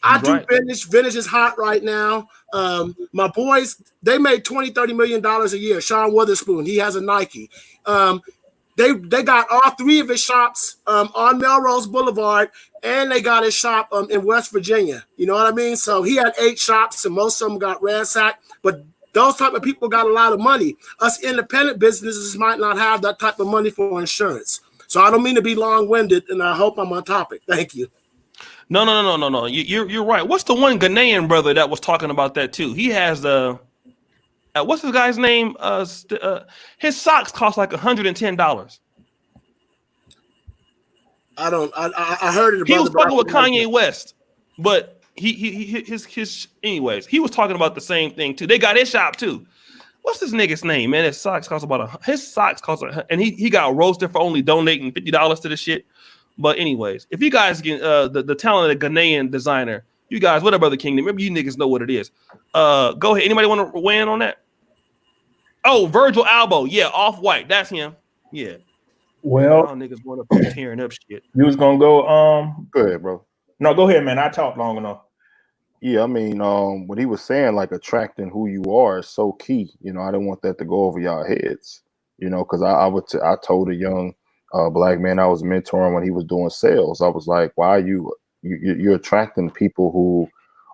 I do vintage. Vintage is hot right now. My boys, they made $20-30 million a year. Sean Witherspoon, he has a Nike. They got all three of his shops on Melrose Boulevard, and they got his shop in West Virginia. You know what I mean? So he had 8 shops, and most of them got ransacked. But those type of people got a lot of money. Us independent businesses might not have that type of money for insurance. So I don't mean to be long-winded, and I hope I'm on topic. Thank you. No. You're right. What's the one Ghanaian brother that was talking about that too? He has the what's this guy's name? His socks cost like $110. I heard it. He was fucking with Kanye West, but his anyways. He was talking about the same thing too. They got his shop too. What's this nigga's name, man? His socks cost and he got roasted for only donating $50 to the shit. But anyways, if you guys get the talented Ghanaian designer, you guys, what up, Brother Kingdom? Maybe you niggas know what it is. Go ahead. Anybody want to weigh in on that? Oh, Virgil Albo. Yeah, Off-White. That's him. Yeah. Well, niggas going up there tearing up shit. You was gonna go. Go ahead, bro. No, go ahead, man. I talked long enough. Yeah, I mean, what he was saying, like attracting who you are is so key. You know, I didn't want that to go over y'all heads. You know, because I told a young black man I was mentoring when he was doing sales. I was like, why are you're attracting people who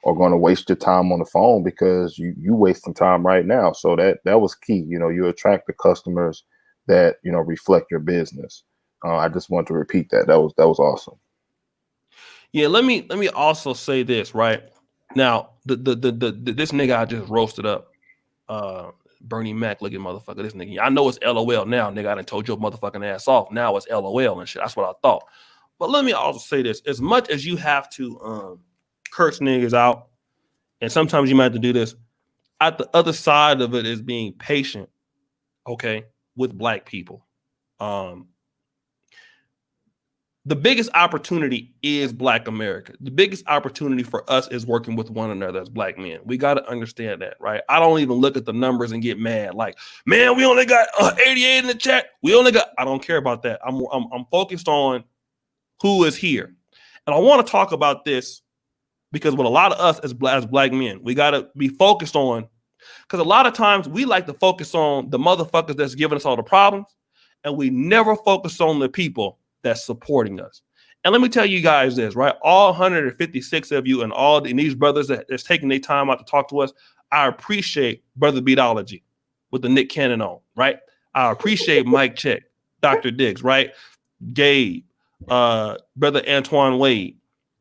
are going to waste your time on the phone because you wasting time right now. So that was key. You know, you attract the customers that, you know, reflect your business. I just want to repeat that. That was awesome. Yeah, let me also say this, right? Now, this nigga I just roasted up, Bernie Mac looking motherfucker. This nigga. I know it's LOL now, nigga. I done told your motherfucking ass off. Now it's LOL and shit. That's what I thought. But let me also say this: as much as you have to curse niggas out, and sometimes you might have to do this, at the other side of it is being patient, okay, with black people. The biggest opportunity is Black America. The biggest opportunity for us is working with one another as black men. We got to understand that, right? I don't even look at the numbers and get mad. Like, man, we only got 88 in the chat. I don't care about that. I'm focused on who is here. And I want to talk about this because with a lot of us as black men, we got to be focused on, because a lot of times we like to focus on the motherfuckers that's giving us all the problems, and we never focus on the people that's supporting us. And let me tell you guys this, right? All 156 of you and these brothers that's taking their time out to talk to us, I appreciate Brother Beatology with the Nick Cannon on, right? I appreciate Mike Check, Dr. Diggs, right? Gabe, Brother Antoine Wade,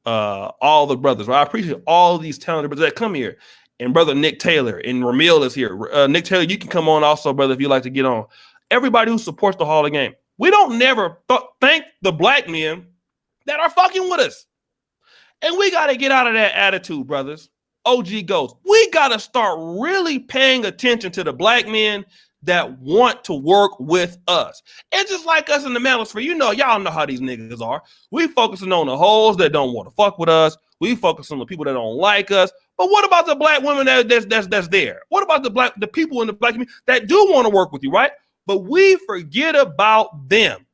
all the brothers, right? I appreciate all these talented brothers that come here. And Brother Nick Taylor and Ramil is here. Nick Taylor, you can come on also, brother, if you'd like to get on. Everybody who supports the Hall of Game. We don't never thank the black men that are fucking with us. And we got to get out of that attitude, brothers. OG Ghost. We got to start really paying attention to the black men that want to work with us. It's just like us in the manosphere. Y'all know how these niggas are. We focusing on the hoes that don't want to fuck with us. We focus on the people that don't like us. But what about the black women that's there? What about the people in the black community that do want to work with you, right? But we forget about them.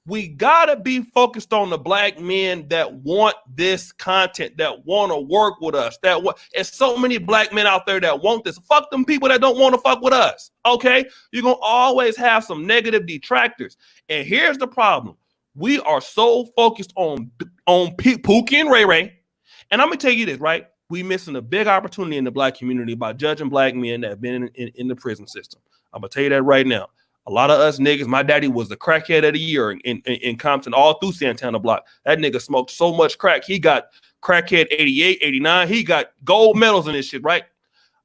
We gotta be focused on the black men that want this content, that want to work with us. There's so many black men out there that want this. Fuck them people that don't want to fuck with us. Okay, you're gonna always have some negative detractors. And here's the problem: we are so focused on Pookie and Ray Ray. And I'm gonna tell you this, right? We missing a big opportunity in the black community by judging black men that have been in the prison system. I'm gonna tell you that right now. A lot of us niggas, my daddy was the crackhead of the year in Compton, all through Santana Block. That nigga smoked so much crack. He got crackhead 88, 89. He got gold medals in this shit, right?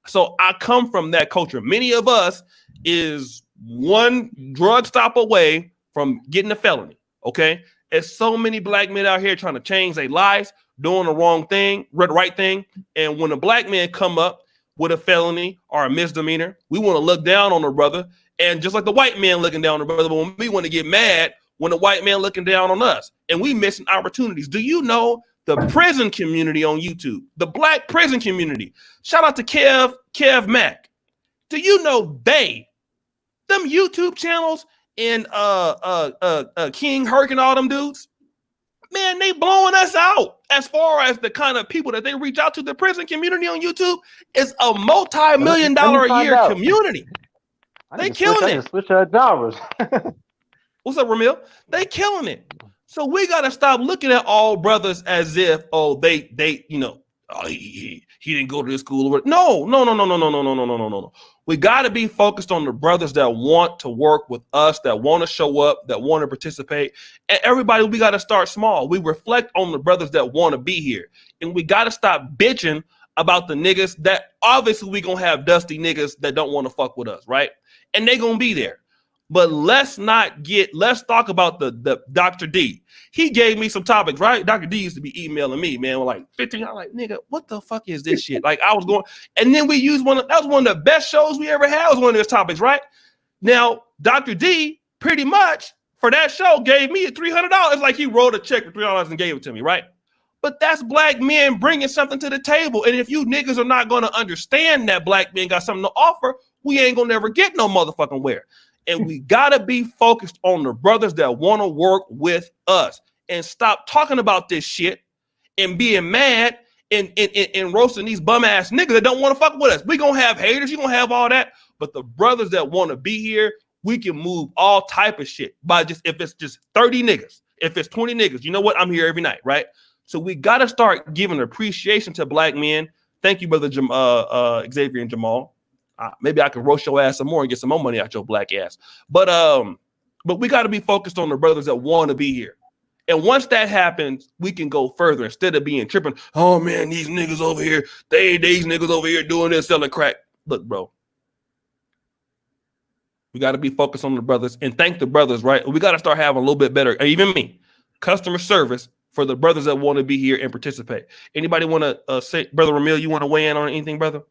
So I come from that culture. Many of us is one drug stop away from getting a felony, okay? There's so many black men out here trying to change their lives, doing the wrong thing, the right thing. And when a black man come up with a felony or a misdemeanor, we want to look down on the brother. And just like the white man looking down on the brother, but when we want to get mad when the white man looking down on us, and we missing opportunities. Do you know the prison community on YouTube, the black prison community? Shout out to Kev Mack. Do you know them YouTube channels and King Herc and all them dudes? Man, they blowing us out as far as the kind of people that they reach out to. The prison community on YouTube is a multi-million-dollar a year community. They killing it. Switch genres. What's up, Ramil? They killing it. So we gotta stop looking at all brothers as if they he didn't go to this school. No. We gotta be focused on the brothers that want to work with us, that want to show up, that want to participate. And everybody, we gotta start small. We reflect on the brothers that want to be here, and we gotta stop bitching about the niggas that obviously we gonna have dusty niggas that don't want to fuck with us, right? And they gonna be there. But let's talk about the Dr. D. He gave me some topics, right? Dr. D used to be emailing me, man, with like 15. I'm like, nigga, what the fuck is this shit? Like I was going, and then we used that was one of the best shows we ever had, was one of those topics, right? Now, Dr. D pretty much for that show gave me $300. It's like he wrote a check for $300 and gave it to me, right? But that's black men bringing something to the table. And if you niggas are not going to understand that black men got something to offer, we ain't going to never get no motherfucking where. And we got to be focused on the brothers that want to work with us and stop talking about this shit and being mad and roasting these bum ass niggas that don't want to fuck with us. We going to have haters. You going to have all that. But the brothers that want to be here, we can move all type of shit by if it's just 30 niggas, if it's 20 niggas, you know what? I'm here every night, right? So we got to start giving appreciation to black men. Thank you, brother Xavier and Jamal. Maybe I can roast your ass some more and get some more money out your black ass. But we got to be focused on the brothers that want to be here. And once that happens, we can go further instead of being tripping. Oh man, these niggas over here, these niggas over here doing this, selling crack. Look, bro, We got to be focused on the brothers and thank the brothers, right? We got to start having a little bit better, even me, customer service for the brothers that want to be here and participate. Anybody want to say, Brother Ramil, you want to weigh in on anything, brother?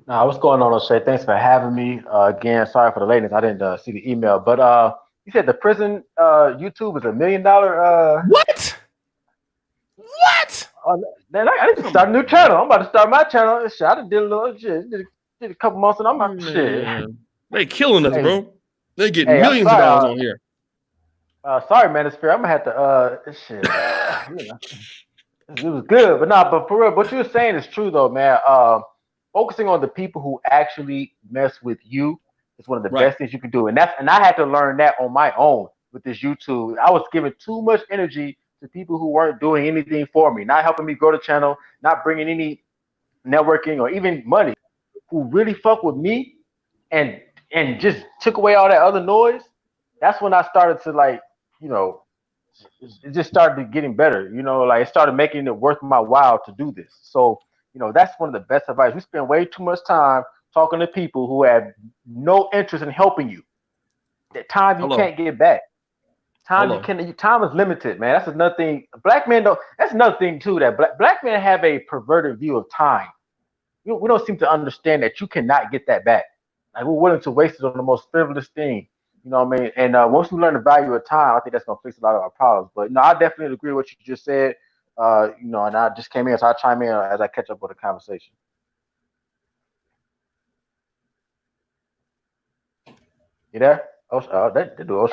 Nah, what's going on, O'Shea? Thanks for having me. Again, sorry for the lateness. I didn't see the email, but you said the prison YouTube is $1 million. What? Man, I need to start a new channel. I'm about to start my channel. Shit, I did a little shit. Did a couple months, and I'm like, shit. They killing us, Hey, bro. They get I'm millions of sorry. dollars on here. Sorry, Manosphere. I'm gonna have to shit. You know, it was good, but for real, what you were saying is true though, man. Focusing on the people who actually mess with you is one of the best things you can do, and I had to learn that on my own with this YouTube. I was giving too much energy to people who weren't doing anything for me, not helping me grow the channel, not bringing any networking or even money, who really fuck with me and just took away all that other noise. That's when I started to like, you know, it just started getting better, you know, like it started making it worth my while to do this. So, you know, that's one of the best advice. We spend way too much time talking to people who have no interest in helping you. That time you can't get back. Time is limited, man. That's another thing. Black men don't. That's another thing too. That black men have a perverted view of time. We don't seem to understand that you cannot get that back. Like we're willing to waste it on the most frivolous thing. You know what I mean? And once we learn the value of time, I think that's gonna fix a lot of our problems. But no, I definitely agree with what you just said. You know, and I just came in, so I chime in as I catch up with the conversation. You there? I had 2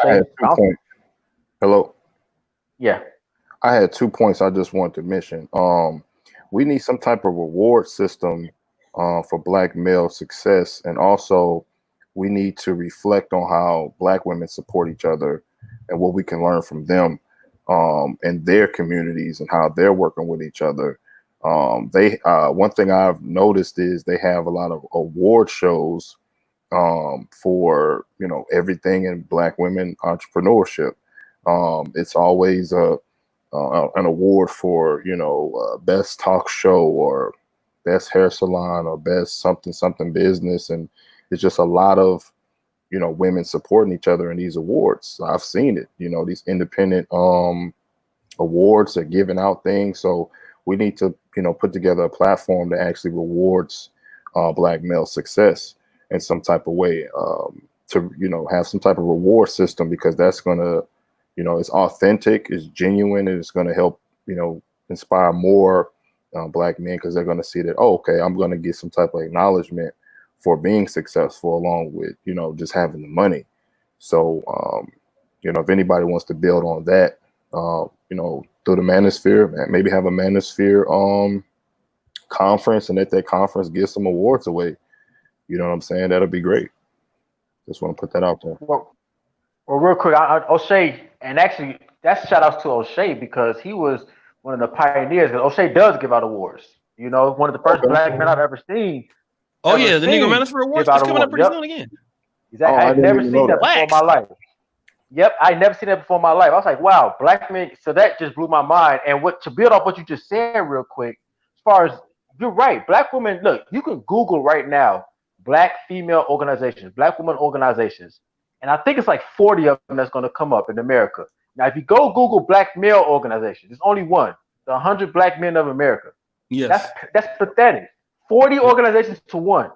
points. Hello. Yeah. I had 2 points I just wanted to mention. We need some type of reward system for Black male success, and also we need to reflect on how Black women support each other and what we can learn from them and their communities and how they're working with each other. One thing I've noticed is they have a lot of award shows for, you know, everything in Black women entrepreneurship. It's always an award for, you know, best talk show or best hair salon or best something business, and it's just a lot of, you know, women supporting each other in these awards. I've seen it, you know, these independent awards are giving out things. So we need to, you know, put together a platform that actually rewards Black male success in some type of way, to, you know, have some type of reward system, because that's going to, you know, it's authentic, it's genuine, and it's going to help, you know, inspire more Black men, because they're going to see that, oh, okay, I'm going to get some type of acknowledgement for being successful, along with, you know, just having the money. So, you know, if anybody wants to build on that, you know, through the Manosphere, maybe have a Manosphere conference, and at that conference give some awards away. You know what I'm saying? That'll be great. Just want to put that out there. Well, real quick, O'Shea, and actually, that's shout outs to O'Shea, because he was one of the pioneers. O'Shea does give out awards. You know, one of the first Black men I've ever seen. Oh yeah, the Negro Manosphere Awards is coming up pretty soon again. Exactly. I've never seen that before in my life. Yep, I never seen that before in my life. I was like, wow, Black men. So that just blew my mind. And to build off what you just said real quick, as far as, you're right, Black women, look, you can Google right now, Black female organizations, Black women organizations. And I think it's like 40 of them that's going to come up in America. Now, if you go Google Black male organizations, there's only one, the 100 Black Men of America. Yes. That's pathetic. 40 organizations to one.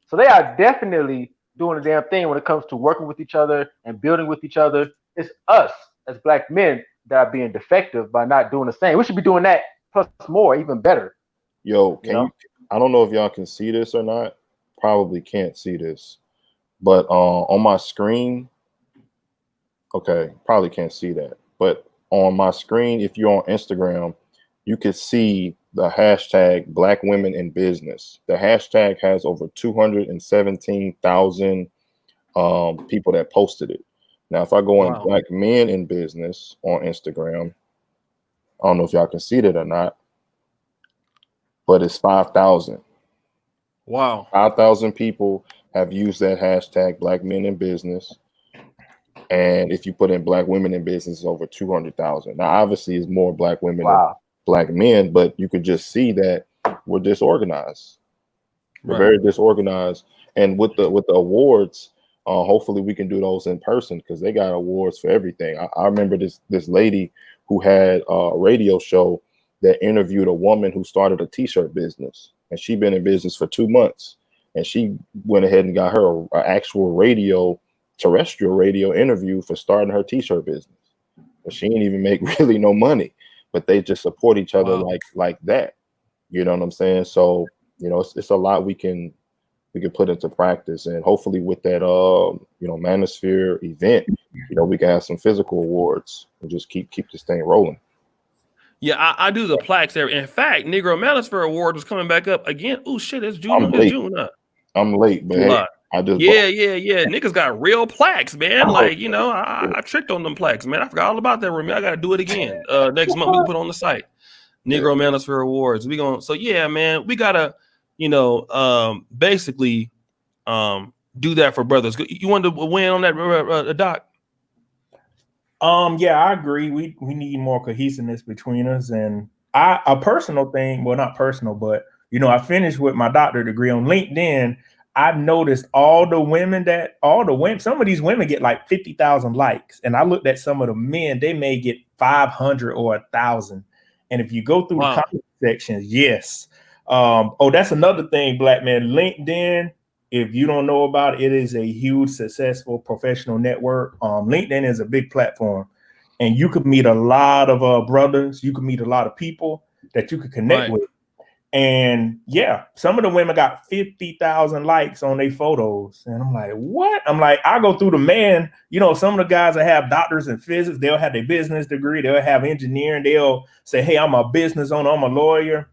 So they are definitely doing the damn thing when it comes to working with each other and building with each other. It's us as Black men that are being defective by not doing the same. We should be doing that plus more, even better. Yo, I don't know if y'all can see this or not. Probably can't see this. But on my screen, okay, probably can't see that. But on my screen, if you're on Instagram, you can see the hashtag Black Women in Business. The hashtag has over 217,000 people that posted it. Now, if I go in Black Men in Business on Instagram, I don't know if y'all can see that or not, but it's 5,000. Wow. 5,000 people have used that hashtag Black Men in Business. And if you put in Black Women in Business, it's over 200,000. Now, obviously, it's more Black women than Black men, but you could just see that we're disorganized. We're very disorganized. And with the awards, Hopefully we can do those in person because they got awards for everything. I remember this lady who had a radio show that interviewed a woman who started a t-shirt business, and she'd been in business for 2 months, and she went ahead and got her an actual terrestrial radio interview for starting her t-shirt business. But she didn't even make really no money, but they just support each other like that. You know what I'm saying? So, it's a lot we can put into practice, and hopefully with that Manosphere event, we can have some physical awards and just keep this thing rolling. Yeah, I do the plaques there. In fact, Negro Manosphere Award was coming back up again. Oh shit, it's June. It's June. I'm late, but hey, yeah. Niggas got real plaques, man. Like, I tricked on them plaques, man. I forgot all about that. I gotta do it again. Next month we can put it on the site. Negro Manosphere Awards. So yeah, man, we gotta, basically do that for brothers. You want to win on that, Doc? Yeah, I agree. We need more cohesiveness between us, and a personal thing. Well, not personal, but I finished with my doctorate degree on LinkedIn. I've noticed all the women, some of these women get like 50,000 likes, and I looked at some of the men; they may get 500 or 1,000. And if you go through the comment sections, yes. That's another thing, black man. LinkedIn. If you don't know about it, it is a huge, successful professional network. LinkedIn is a big platform, and you could meet a lot of brothers. You could meet a lot of people that you could connect with. And yeah, some of the women got 50,000 likes on their photos. And I'm like, what? I'm like, I go through the man, some of the guys that have doctors in physics, they'll have their business degree, they'll have engineering, they'll say, hey, I'm a business owner, I'm a lawyer.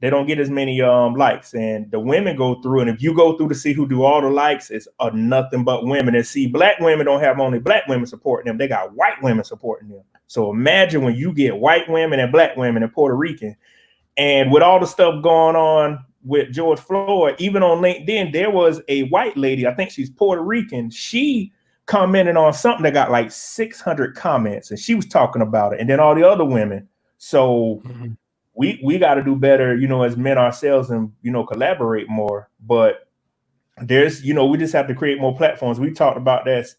They don't get as many likes, and the women go through. And if you go through to see who do all the likes, it's nothing but women. And see, black women don't have only black women supporting them; they got white women supporting them. So imagine when you get white women and black women and Puerto Rican, and with all the stuff going on with George Floyd, even on LinkedIn, there was a white lady. I think she's Puerto Rican. She commented on something that got like 600 comments, and she was talking about it, and then all the other women. So. Mm-hmm. We got to do better, as men ourselves, and collaborate more. But there's, we just have to create more platforms. We talked about this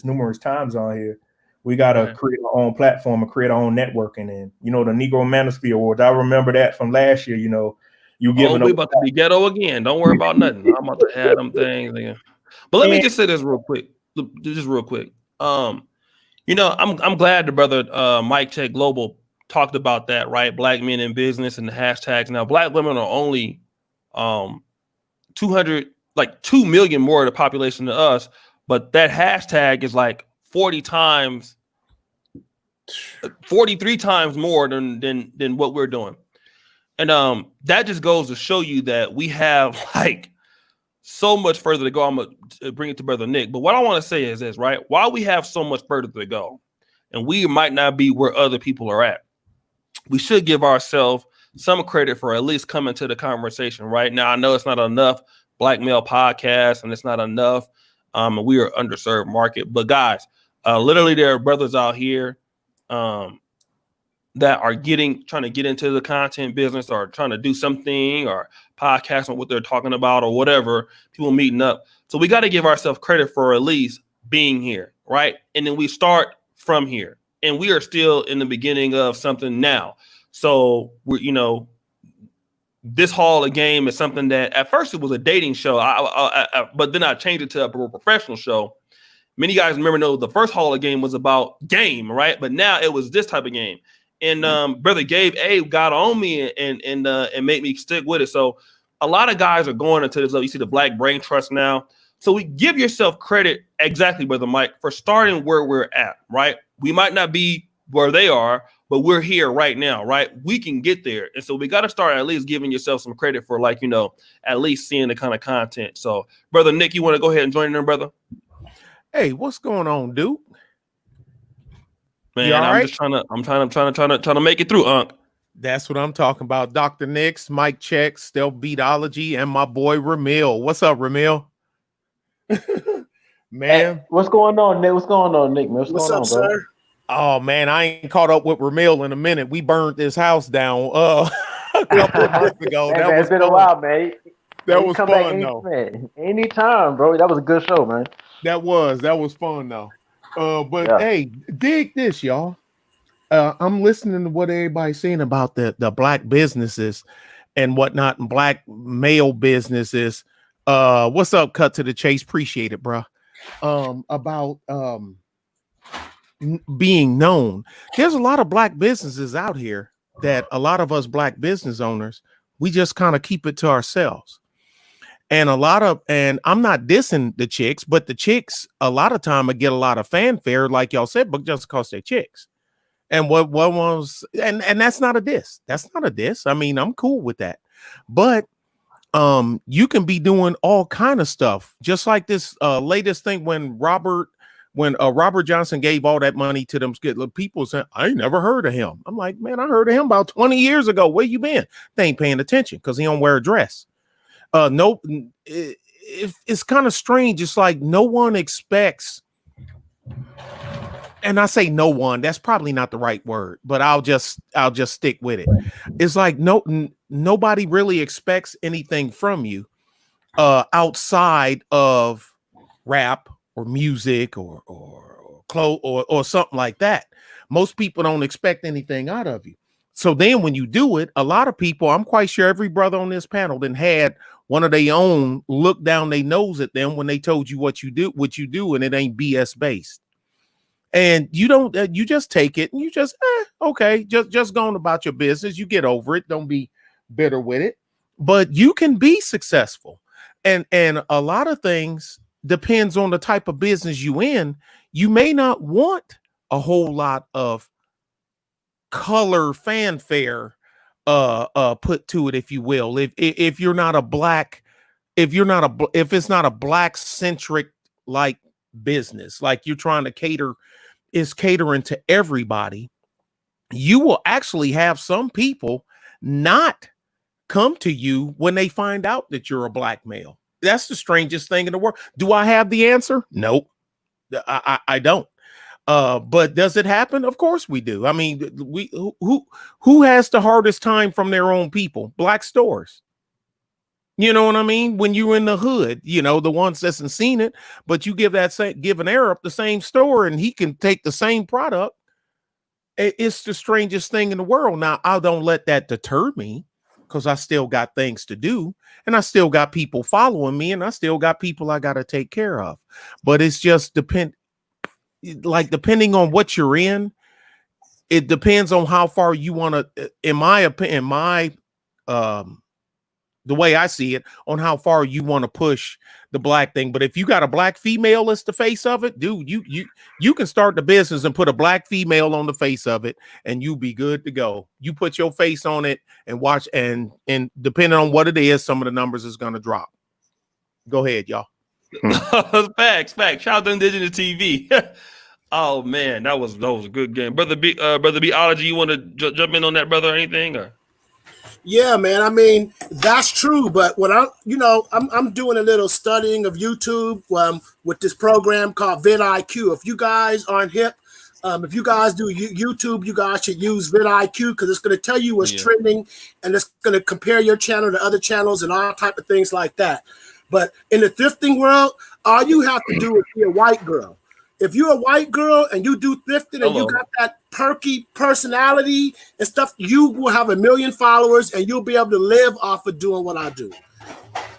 numerous times on here. We got to create our own platform and create our own networking. And the Negro Manosphere Awards, I remember that from last year. You giving. We about to be ghetto again. Don't worry about nothing. I'm about to have them things. But let me just say this real quick. I'm glad the brother Mike Check Global talked about that, right? Black men in business and the hashtags. Now, black women are only 2 million more of the population than us, but that hashtag is like 43 times more than what we're doing. And that just goes to show you that we have like so much further to go. I'm gonna bring it to Brother Nick. But what I want to say is this, right? While we have so much further to go, and we might not be where other people are at, we should give ourselves some credit for at least coming to the conversation. Right now, I know it's not enough black male podcasts, and it's not enough. We are underserved market, but guys, literally, there are brothers out here that are trying to get into the content business, or trying to do something, or podcast on what they're talking about, or whatever. People meeting up, so we got to give ourselves credit for at least being here, right? And then we start from here. And we are still in the beginning of something now. So we're, this Hall of Game is something that at first it was a dating show, but then I changed it to a professional show. Many guys know the first Hall of Game was about game, right? But now it was this type of game. And Brother Gabe got on me and made me stick with it. So a lot of guys are going into this level. You see the Black Brain Trust now. So we give yourself credit, exactly, Brother Mike, for starting where we're at, right? We might not be where they are, but we're here right now, right? We can get there. And so we got to start at least giving yourself some credit for, at least seeing the kind of content. So, Brother Nick, you want to go ahead and join in there, brother? Hey, what's going on, dude? Man, I'm just trying to make it through, Unc. That's what I'm talking about. Dr. Nix, Mike Check, Stealth Beatology, and my boy Ramil. What's up, Ramil? Man, hey, what's going on, Nick? What's going on, Nick? What's going up, on, sir? Bro? Oh man, I ain't caught up with Ramil in a minute. We burned this house down a couple of months ago. Hey, man, it's been a while, man. That You was come back fun though. anytime, bro. That was a good show, man. That was fun though. But Yeah. hey, dig this, y'all. I'm listening to what everybody's saying about the black businesses and whatnot, and black male businesses. What's up? Cut to the chase. Appreciate it, bro. About being known. There's a lot of black businesses out here that a lot of us black business owners, we just kind of keep it to ourselves. And I'm not dissing the chicks, but the chicks a lot of time get a lot of fanfare, like y'all said, but just because they're chicks. And what was and that's not a diss. That's not a diss. I mean, I'm cool with that. But you can be doing all kind of stuff, just like this latest thing when Robert Johnson gave all that money to them people saying, I ain't never heard of him. I'm like, man, I heard of him about 20 years ago. Where you been? They ain't paying attention because he don't wear a dress. No, it's kind of strange. It's like no one expects, and I say no one, that's probably not the right word, but I'll just stick with it. It's like nobody really expects anything from you outside of rap or music or clothes or something like that. Most people don't expect anything out of you. So then when you do it, a lot of people, I'm quite sure every brother on this panel then had one of their own look down their nose at them when they told you what you do, and it ain't BS based. And you don't, you just take it and you just, okay, just going about your business. You get over it. Don't be bitter with it, but you can be successful. And a lot of things depends on the type of business you in. You may not want a whole lot of color fanfare put to it, if you will. If you're not a black, if it's not a black centric like business, like you're trying to catering to everybody, you will actually have some people not come to you when they find out that you're a black male. That's the strangest thing in the world. Do I have the answer? Nope. I don't. But does it happen? Of course we do. I mean, who has the hardest time from their own people? Black stores. You know what I mean? When you're in the hood, you know, the ones that's seen it, but you give an Arab the same store and he can take the same product. It's the strangest thing in the world. Now, I don't let that deter me because I still got things to do and I still got people following me and I still got people I got to take care of. But it's just depending on what you're in, it depends on how far you want to, in my opinion, the way I see it, on how far you want to push the black thing. But if you got a black female as the face of it, dude, you can start the business and put a black female on the face of it and you be good to go. You put your face on it and watch, and depending on what it is, some of the numbers is going to drop. Go ahead, y'all. Facts. Shout out to Indigenous TV. Oh man, that was a good game. Brother Bology, you want to jump in on that, brother, or anything? Or? Yeah, man. I mean, that's true. But when I'm doing a little studying of YouTube with this program called vidIQ. If you guys aren't hip, if you guys do YouTube, you guys should use vidIQ because it's going to tell you what's trending and it's going to compare your channel to other channels and all type of things like that. But in the thrifting world, all you have to do is be a white girl. If you're a white girl and you do thrifting and you got that perky personality and stuff, you will have 1 million followers and you'll be able to live off of doing what I do.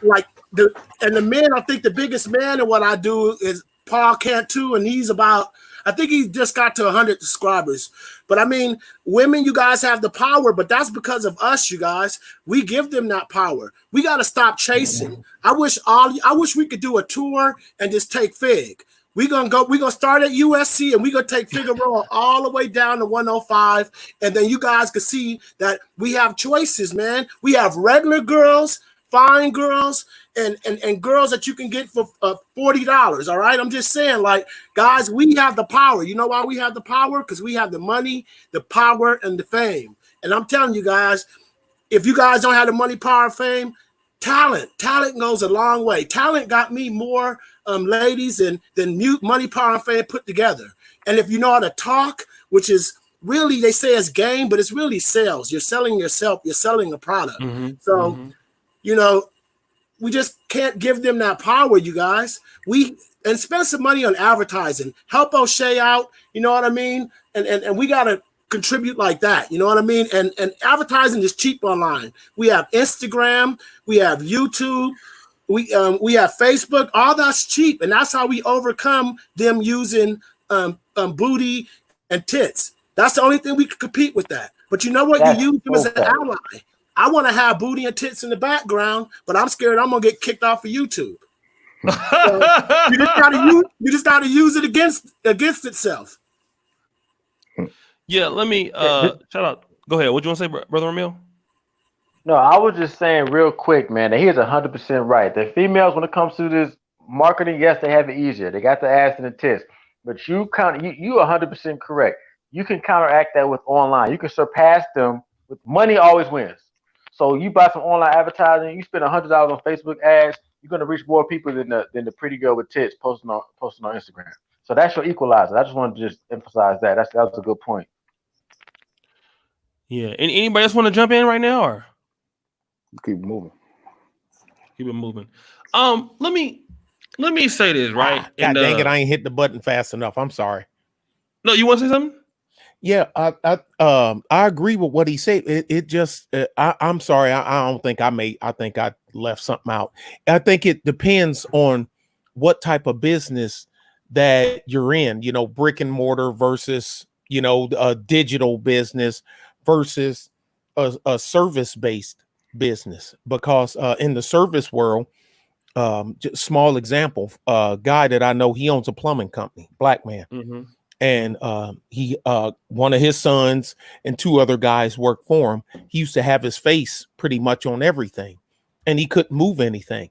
Like the men, I think the biggest man in what I do is Paul Cantu, and he's about, I think he just got to 100 subscribers. But I mean, women, you guys have the power, but that's because of us, you guys. We give them that power. We got to stop chasing. I wish we could do a tour and just take Fig. We're gonna start at USC and we're gonna take Figueroa all the way down to 105. And then you guys can see that we have choices, man. We have regular girls, fine girls, and girls that you can get for $40. All right. I'm just saying, like, guys, we have the power. You know why we have the power? Because we have the money, the power, and the fame. And I'm telling you guys, if you guys don't have the money, power, fame, talent goes a long way. Talent got me more ladies than money, power, and fame put together. And if you know how to talk, which is really, they say it's game, but it's really sales. You're selling yourself. You're selling a product. You know, we just can't give them that power, you guys. And spend some money on advertising. Help O'Shea out, you know what I mean? And we gotta contribute like that, you know what I mean? And advertising is cheap online. We have Instagram, we have YouTube, we have Facebook. All that's cheap, and that's how we overcome them using booty and tits. That's the only thing we can compete with that. But you know what? That's You use them as an okay. ally. I want to have booty and tits in the background, but I'm scared I'm gonna get kicked off of YouTube. So you just gotta use it against itself. Yeah, let me shout out. Go ahead. What you want to say, Brother Ramil? No, I was just saying real quick, man, that he is 100% right. The females, when it comes to this marketing, yes, they have it easier. They got the ass and the tits. But you 100% correct. You can counteract that with online. You can surpass them with money always wins. So you buy some online advertising, you spend $100 on Facebook ads, you're gonna reach more people than the pretty girl with tits posting on Instagram. So that's your equalizer. I just wanted to just emphasize that. That was a good point. Yeah. Anybody else want to jump in right now, or Keep moving. keep it moving? Let me say this, right? God dang it, I ain't hit the button fast enough. I'm sorry. No, you want to say something? Yeah, I agree with what he said. It just I'm sorry. I don't think I think I left something out. I think it depends on what type of business that you're in, you know, brick and mortar versus, you know, a digital business versus a service-based business. Because in the service world, just small example, guy that I know, he owns a plumbing company, black man. Mm-hmm. And he one of his sons and two other guys worked for him. He used to have his face pretty much on everything, and he couldn't move anything.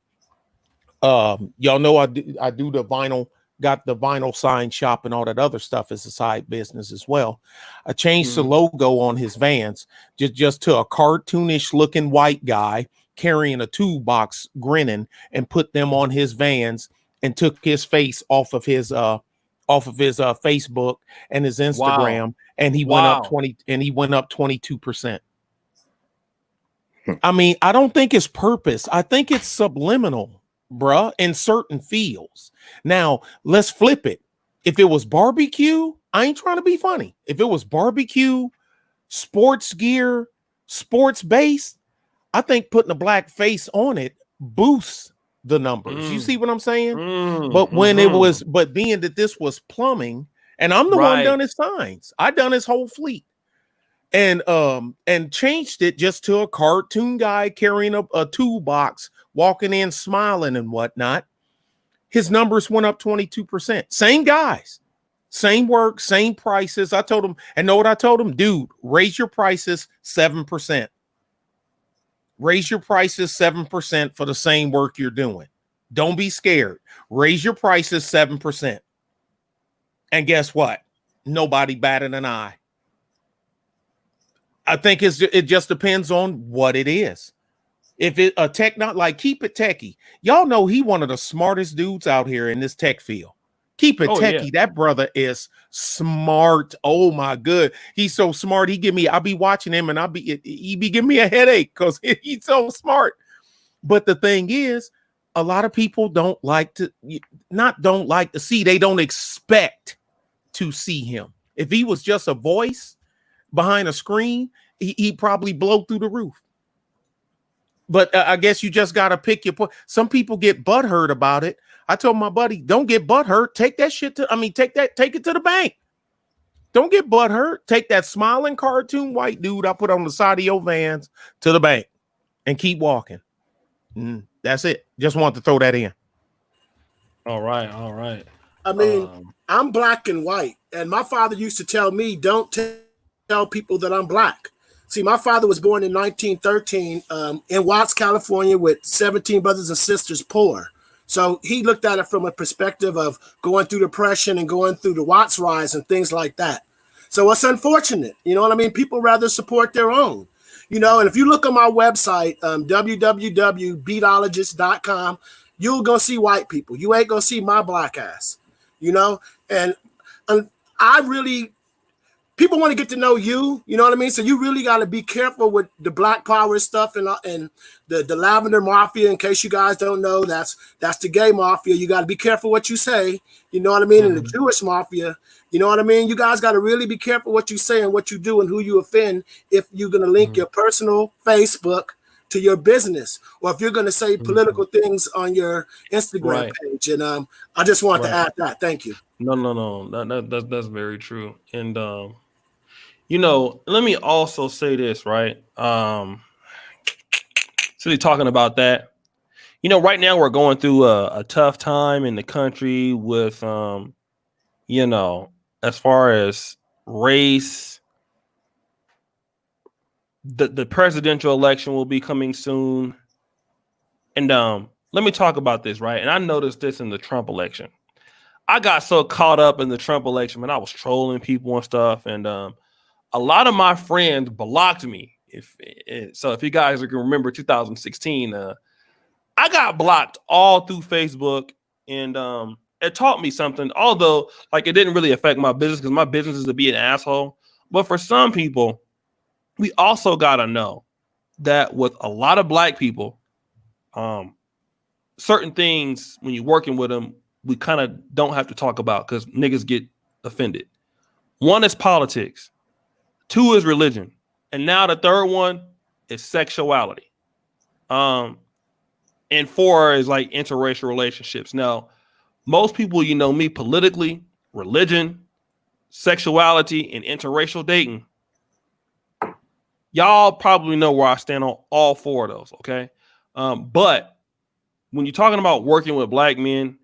Y'all know I do the vinyl, got the vinyl sign shop and all that other stuff as a side business as well. I changed the logo on his vans just to a cartoonish looking white guy carrying a toolbox grinning, and put them on his vans and took his face off of his Facebook and his Instagram. Wow. And he went up 22%. I mean, I don't think it's purpose. I think it's subliminal, bruh, in certain fields. Now, let's flip it. If it was barbecue, I ain't trying to be funny. If it was barbecue, sports gear, sports base, I think putting a black face on it boosts the numbers. You see what I'm saying? But when it was, but being that this was plumbing, and I'm the one done his signs, I done his whole fleet, and changed it just to a cartoon guy carrying a toolbox, walking in smiling and whatnot. His numbers went up 22%. Same guys, same work, same prices. I told him, and know what I told him? Dude, raise your prices 7%. Raise your prices 7% for the same work you're doing. Don't be scared. Raise your prices 7%. And guess what? Nobody batted an eye. I think it just depends on what it is. If it a tech, not like Keep It Techie. Y'all know he one of the smartest dudes out here in this tech field. Keep It Techie. Yeah. That brother is smart. Oh my good. He's so smart. I'll be watching him and he be giving me a headache because he's so smart. But the thing is, a lot of people don't like to see. They don't expect to see him. If he was just a voice behind a screen, he'd probably blow through the roof. But I guess you just got to pick your point. Some people get butthurt about it. I told my buddy, don't get butthurt. Take that shit take it to the bank. Don't get butthurt. Take that smiling cartoon white dude I put on the side of your vans to the bank and keep walking. That's it. Just want to throw that in. All right. I mean, I'm black and white, and my father used to tell me, don't tell people that I'm black. See, my father was born in 1913 in Watts, California, with 17 brothers and sisters, poor. So he looked at it from a perspective of going through depression and going through the Watts rise and things like that. So it's unfortunate. You know what I mean? People rather support their own. You know, and if you look on my website, www.beatologist.com, you're going to see white people. You ain't going to see my black ass, you know? And I really people want to get to know you. You know what I mean? So you really got to be careful with the Black Power stuff and the Lavender Mafia. In case you guys don't know, that's the gay mafia. You got to be careful what you say. You know what I mean? And the Jewish mafia. You know what I mean? You guys got to really be careful what you say and what you do and who you offend if you're going to link your personal Facebook to your business, or if you're going to say political things on your Instagram page. And I just want to add that. Thank you. No. That's very true. And you know, let me also say this, right? So you're talking about that. You know, right now we're going through a tough time in the country with you know, as far as race. The presidential election will be coming soon. And let me talk about this, right? And I noticed this in the Trump election. I got so caught up in the Trump election, man. I was trolling people and stuff, and a lot of my friends blocked me. If you guys can remember 2016, I got blocked all through Facebook, and it taught me something. Although, like, it didn't really affect my business because my business is to be an asshole. But for some people, we also gotta know that with a lot of black people, certain things when you're working with them, we kind of don't have to talk about because niggas get offended. One is politics, two is religion, and now the third one is sexuality. And four is like interracial relationships. Now, most people, you know me, politically, religion, sexuality, and interracial dating, y'all probably know where I stand on all four of those, okay? But when you're talking about working with black men,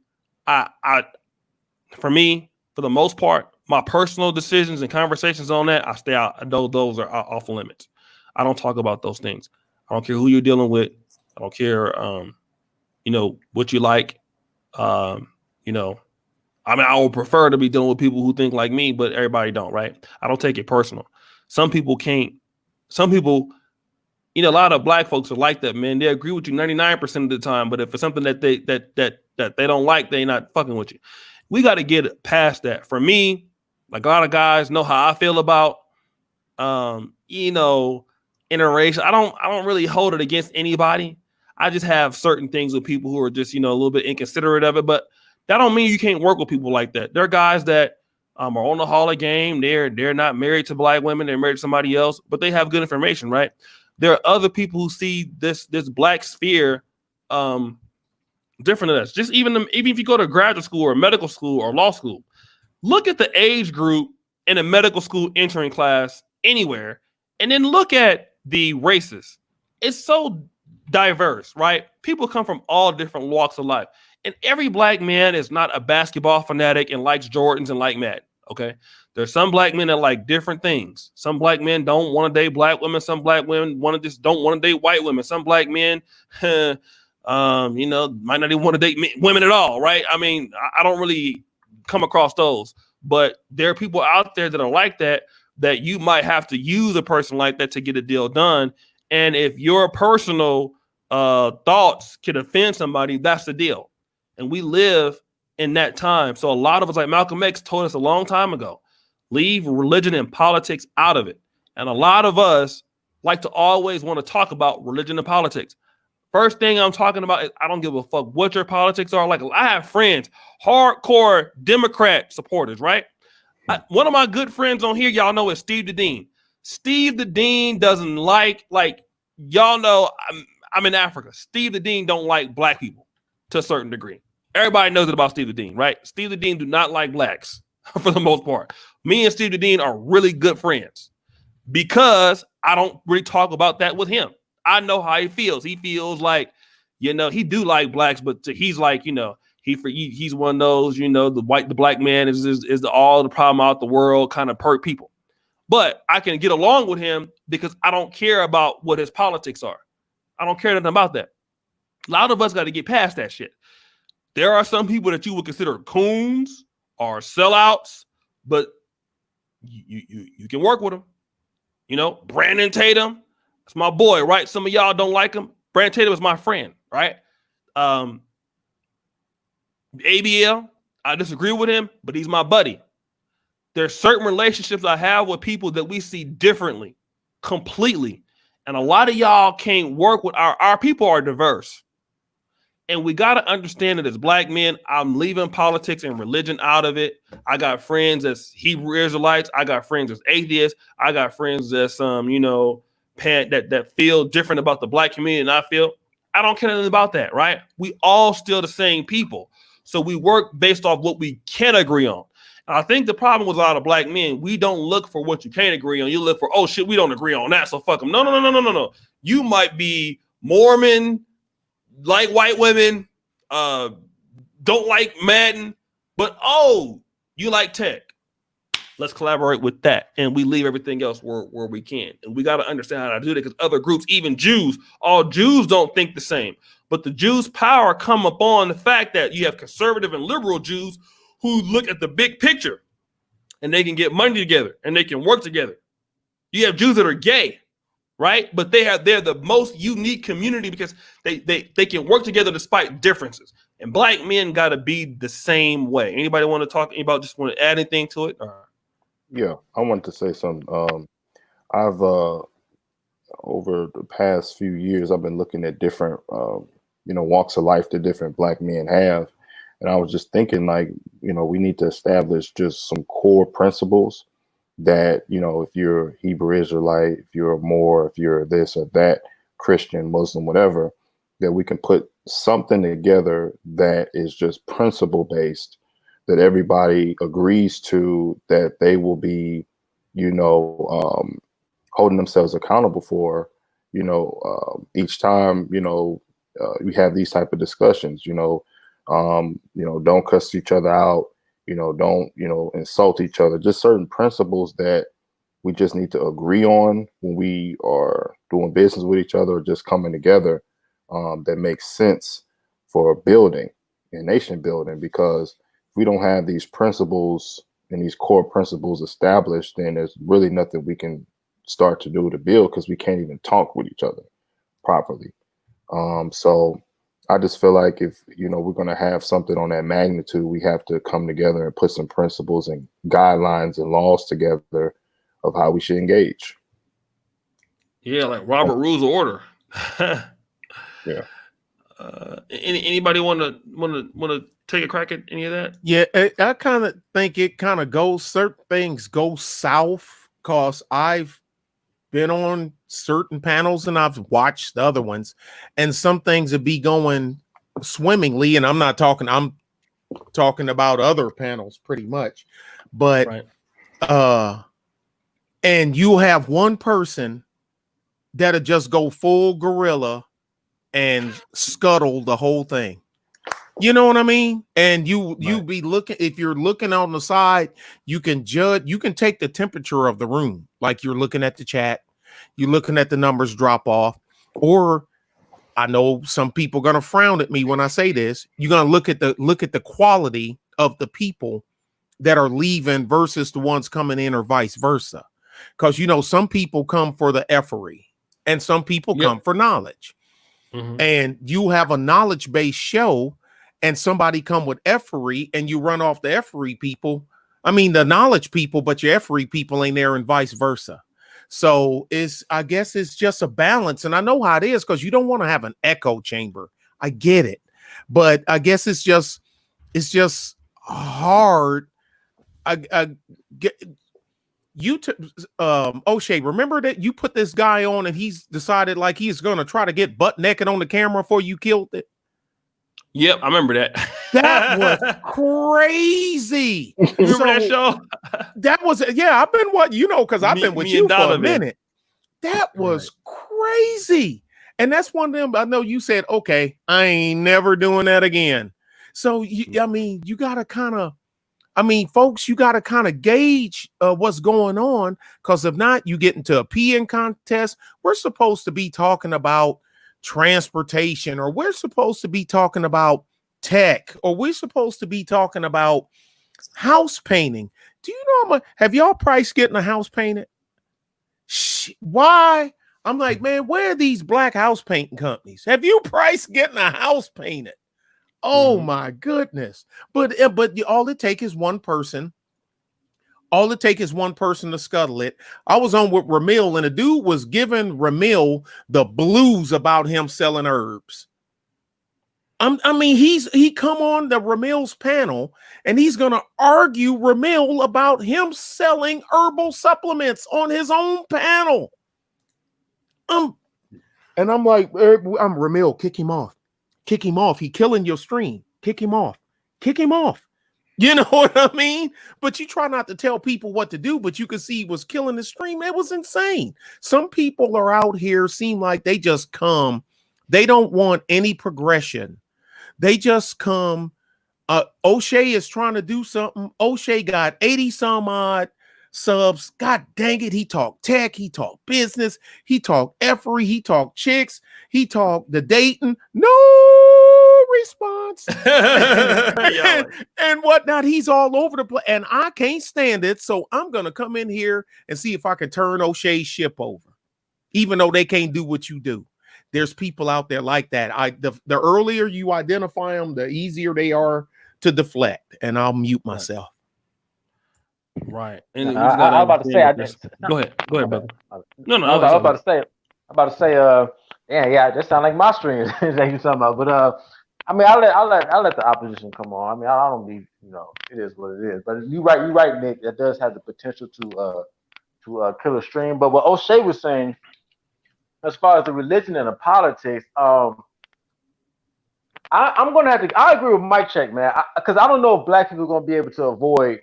for me, for the most part, my personal decisions and conversations on that, I stay out. Those are off limits. I don't talk about those things. I don't care who you're dealing with. I don't care, you know, what you like. You know, I mean, I would prefer to be dealing with people who think like me, but everybody don't, right? I don't take it personal. Some people can't. Some people, you know, a lot of black folks are like that, man. They agree with you 99% of the time, but if it's something that they don't like, they're not fucking with you. We got to get past that. For me, like a lot of guys know how I feel about, you know, interracial. I don't really hold it against anybody. I just have certain things with people who are just, you know, a little bit inconsiderate of it, but that don't mean you can't work with people like that. There are guys that are on the Hall of Game. They're not married to black women. They're married to somebody else, but they have good information, right? There are other people who see this black sphere different than us. Just even if you go to graduate school or medical school or law school, look at the age group in a medical school entering class anywhere, and then look at the races. It's so diverse, right? People come from all different walks of life. And every black man is not a basketball fanatic and likes Jordans and like Madden, okay? There's some black men that like different things. Some black men don't want to date black women. Some black women don't want to date white women. Some black men, you know, might not even want to date women at all, right? I mean, I don't really come across those. But there are people out there that are like that you might have to use a person like that to get a deal done. And if your personal thoughts can offend somebody, that's the deal. And we live in that time. So a lot of us, like Malcolm X told us a long time ago, leave religion and politics out of it. And a lot of us like to always want to talk about religion and politics. First thing I'm talking about is I don't give a fuck what your politics are. Like, I have friends, hardcore Democrat supporters, right? One of my good friends on here, y'all know, is Steve the Dean. Steve the Dean doesn't like y'all know, I'm in Africa. Steve the Dean don't like black people to a certain degree. Everybody knows it about Steve the Dean, right? Steve the Dean do not like blacks for the most part. Me and Steve the Dean are really good friends because I don't really talk about that with him. I know how he feels. He feels like, you know, he do like blacks, but he's like, you know, he's one of those, you know, the black man is all the problem out the world kind of perk people. But I can get along with him because I don't care about what his politics are. I don't care nothing about that. A lot of us got to get past that shit. There are some people that you would consider coons or sellouts, but you can work with them. You know, Brandon Tatum, that's my boy, right? Some of y'all don't like him. Brandon Tatum is my friend, right? ABL, I disagree with him, but he's my buddy. there's certain relationships I have with people that we see differently, completely. And a lot of y'all can't work with our people are diverse. And we got to understand that as black men, I'm leaving politics and religion out of it. I got friends as Hebrew Israelites. I got friends as atheists. I got friends as that feel different about the black community than I feel. I don't care anything about that, right? We all still the same people. So we work based off what we can agree on. And I think the problem with a lot of black men, we don't look for what you can't agree on. You look for, oh shit, we don't agree on that, so fuck them. No. You might be Mormon, like white women, don't like Madden, but you like tech. Let's collaborate with that. And we leave everything else where we can. And we got to understand how to do that because other groups, even Jews, all Jews don't think the same. But the Jews' power come upon the fact that you have conservative and liberal Jews who look at the big picture and they can get money together and they can work together. You have Jews that are gay, right? But they're the most unique community because they can work together despite differences. And black men got to be the same way. Anybody want to talk about, just want to add anything to it? Yeah, I wanted to say something. I've over the past few years, I've been looking at different, walks of life that different black men have. And I was just thinking, like, we need to establish just some core principles that, if you're Hebrew Israelite, if you're Moor, if you're this or that, Christian, Muslim, whatever, that we can put something together that is just principle based, that everybody agrees to, that they will be, holding themselves accountable for, each time, we have these type of discussions, don't cuss each other out, don't, insult each other, just certain principles that we just need to agree on when we are doing business with each other or just coming together, that makes sense for building and nation building. Because if we don't have these principles and these core principles established, then there's really nothing we can start to do to build because we can't even talk with each other properly. So I just feel like if, we're going to have something on that magnitude, we have to come together and put some principles and guidelines and laws together of how we should engage. Yeah, like Robert Rules of Order. Yeah. Anybody want to take a crack at any of that? Yeah, I kind of think it kind of goes, certain things go south because I've been on certain panels and I've watched the other ones, and some things would be going swimmingly. And I'm talking about other panels pretty much, but right. And you'll have one person that'll just go full gorilla and scuttle the whole thing. You know what I mean? And you be looking, if you're looking on the side, you can judge, you can take the temperature of the room. Like you're looking at the chat, you're looking at the numbers drop off, or I know some people are going to frown at me when I say this. You're going to look at the quality of the people that are leaving versus the ones coming in, or vice versa. Because, some people come for the effery and some people come for knowledge. Mm-hmm. And you have a knowledge-based show and somebody come with effery and you run off the effery people. I mean, the knowledge people, but your effery people ain't there and vice versa. So I guess it's just a balance. And I know how it is because you don't want to have an echo chamber. I get it. But I guess it's just hard. O'Shea, remember that you put this guy on and he's decided like he's going to try to get butt naked on the camera before you killed it? Yep, I remember that. That was crazy. Remember that show? That was, I've been because I've been with you for a minute. That was crazy. And that's one of them. I know you said, okay, I ain't never doing that again. So, you got to kind of, folks, you got to kind of gauge what's going on, because if not, you get into a peeing contest. We're supposed to be talking about transportation, or we're supposed to be talking about tech, or we're supposed to be talking about house painting. Do you know have y'all priced getting a house painted? Why? I'm like, man, where are these black house painting companies? Have you priced getting a house painted? Oh my goodness. But all it takes is one person All it takes is one person to scuttle it. I was on with Ramil, and the dude was giving Ramil the blues about him selling herbs. I mean, he come on the Ramil's panel, and he's gonna argue Ramil about him selling herbal supplements on his own panel. And I'm like, I'm Ramil, kick him off. Kick him off. He killing your stream. Kick him off. Kick him off. You know what I mean? But you try not to tell people what to do, but you can see he was killing the stream. It was insane. Some people are out here, seem like they just come. They don't want any progression. They just come. O'Shea is trying to do something. O'Shea got 80 some odd subs. God dang it. He talked tech. He talked business. He talked effery. He talked chicks. He talked the dating. No response. and whatnot. He's all over the place. And I can't stand it. So I'm going to come in here and see if I can turn O'Shea's ship over, even though they can't do what you do. There's people out there like that. The earlier you identify them, the easier they are to deflect. And I'll mute myself. Right. And I was about to say, go ahead, brother. No, I was about to say, yeah, that sounds like my strings that you talking about. But I mean, I'll let the opposition come on. I mean, I don't need, it is what it is. But you're right, Nick. That does have the potential to kill a stream. But what O'Shea was saying, as far as the religion and the politics, I'm gonna have to. I agree with Mike Check, man, because I don't know if black people are gonna be able to avoid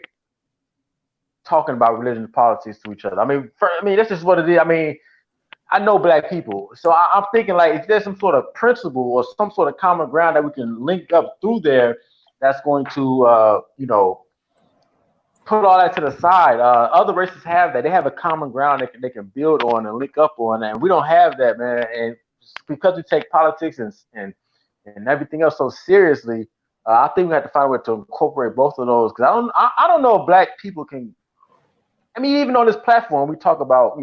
talking about religion and politics to each other. I mean, that's just what it is. I mean, I know black people, so I'm thinking like if there's some sort of principle or some sort of common ground that we can link up through there, that's going to put all that to the side. Other races have that. They have a common ground they can build on and link up on, and we don't have that, man. And because we take politics and everything else so seriously, I think we have to find a way to incorporate both of those. Because I don't know if black people can. I mean, even on this platform, we talk about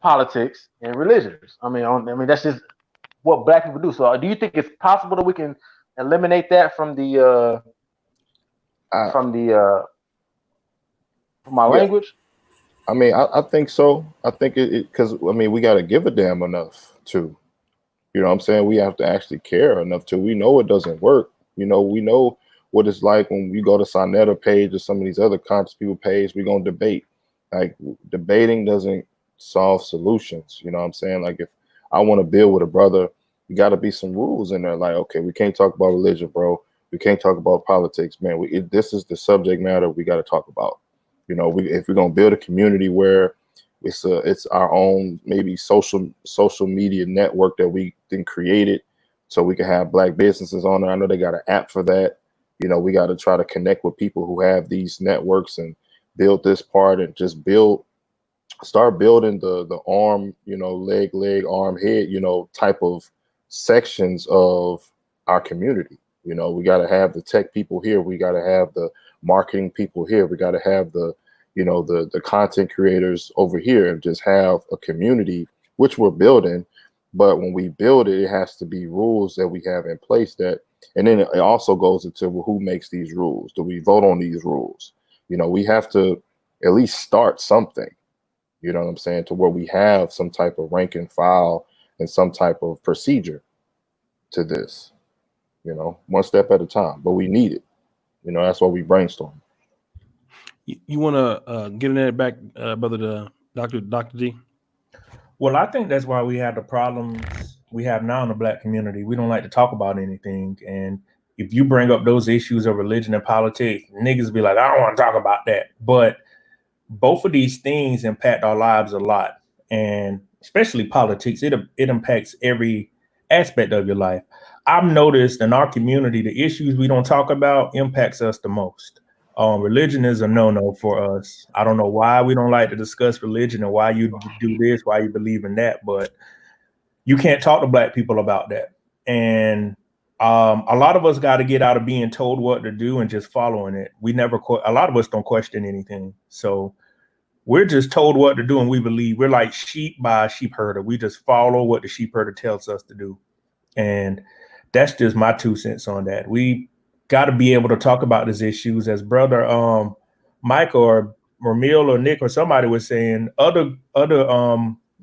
politics and religions. I mean that's just what black people do. So, do you think it's possible that we can eliminate that from language? I mean, I think so. I think it because I mean we got to give a damn enough to, you know what I'm saying? We have to actually care enough to. We know it doesn't work. We know what it's like when we go to Sonetta page or some of these other conscious people page. We're gonna debate. Like debating doesn't solve solutions. You know what I'm saying? Like if I want to build with a brother, you got to be some rules in there. Like, okay, we can't talk about religion, bro. We can't talk about politics, man. This is the subject matter we got to talk about. If we're gonna build a community where it's our own maybe social media network that we then created, so we can have black businesses on there. I know they got an app for that. We got to try to connect with people who have these networks and build this part and just start building the arm, leg, arm, head, type of sections of our community. We got to have the tech people here. We got to have the marketing people here. We got to have the content creators over here, and just have a community, which we're building. But when we build it, it has to be rules that we have in place and then it also goes into, well, who makes these rules? Do we vote on these rules? We have to at least start something, you know what I'm saying, to where we have some type of rank and file and some type of procedure to this, one step at a time, but we need it. That's why we brainstorm. You want to get in there back, brother, Dr. D? Well, I think that's why we have the problems we have now in the black community. We don't like to talk about anything. And if you bring up those issues of religion and politics, niggas be like, I don't want to talk about that. But both of these things impact our lives a lot. And especially politics, it impacts every aspect of your life. I've noticed in our community, the issues we don't talk about impacts us the most. Religion is a no-no for us. I don't know why we don't like to discuss religion and why you do this, why you believe in that, but you can't talk to black people about that. And a lot of us got to get out of being told what to do and just following it. A lot of us don't question anything. So we're just told what to do, and we believe we're like sheep by a sheep herder. We just follow what the sheep herder tells us to do. And that's just my 2 cents on that. We got to be able to talk about these issues. As brother Mike or Mill or Nick or somebody was saying other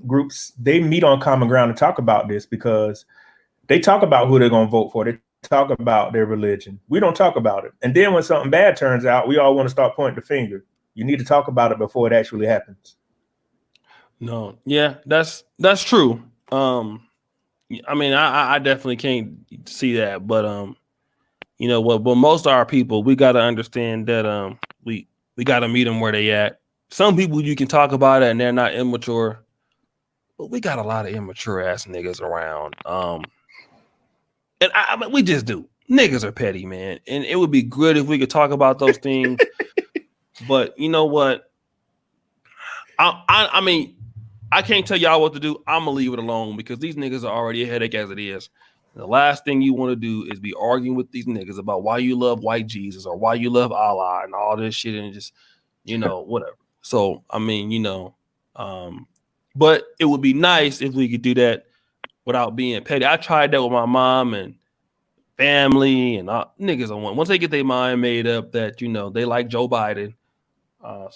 groups, they meet on common ground to talk about this because they talk about who they're going to vote for. They talk about their religion. We don't talk about it. And then when something bad turns out, we all want to start pointing the finger. You need to talk about it before it actually happens. No, yeah, that's true. I mean, I definitely can't see that, but you know what? But most of our people, we got to understand that we got to meet them where they at. Some people you can talk about it and they're not immature, but we got a lot of immature ass niggas around. And I mean, we just do. Niggas are petty, man, and it would be good if we could talk about those things. But you know what? I mean, I can't tell y'all what to do. I'm gonna leave it alone because these niggas are already a headache as it is. The last thing you want to do is be arguing with these niggas about why you love white Jesus or why you love Allah and all this shit and just, you know, whatever. So I mean, you know, but it would be nice if we could do that without being petty. I tried that with my mom and family and niggas on one. Once they get their mind made up that, you know, they like Joe Biden,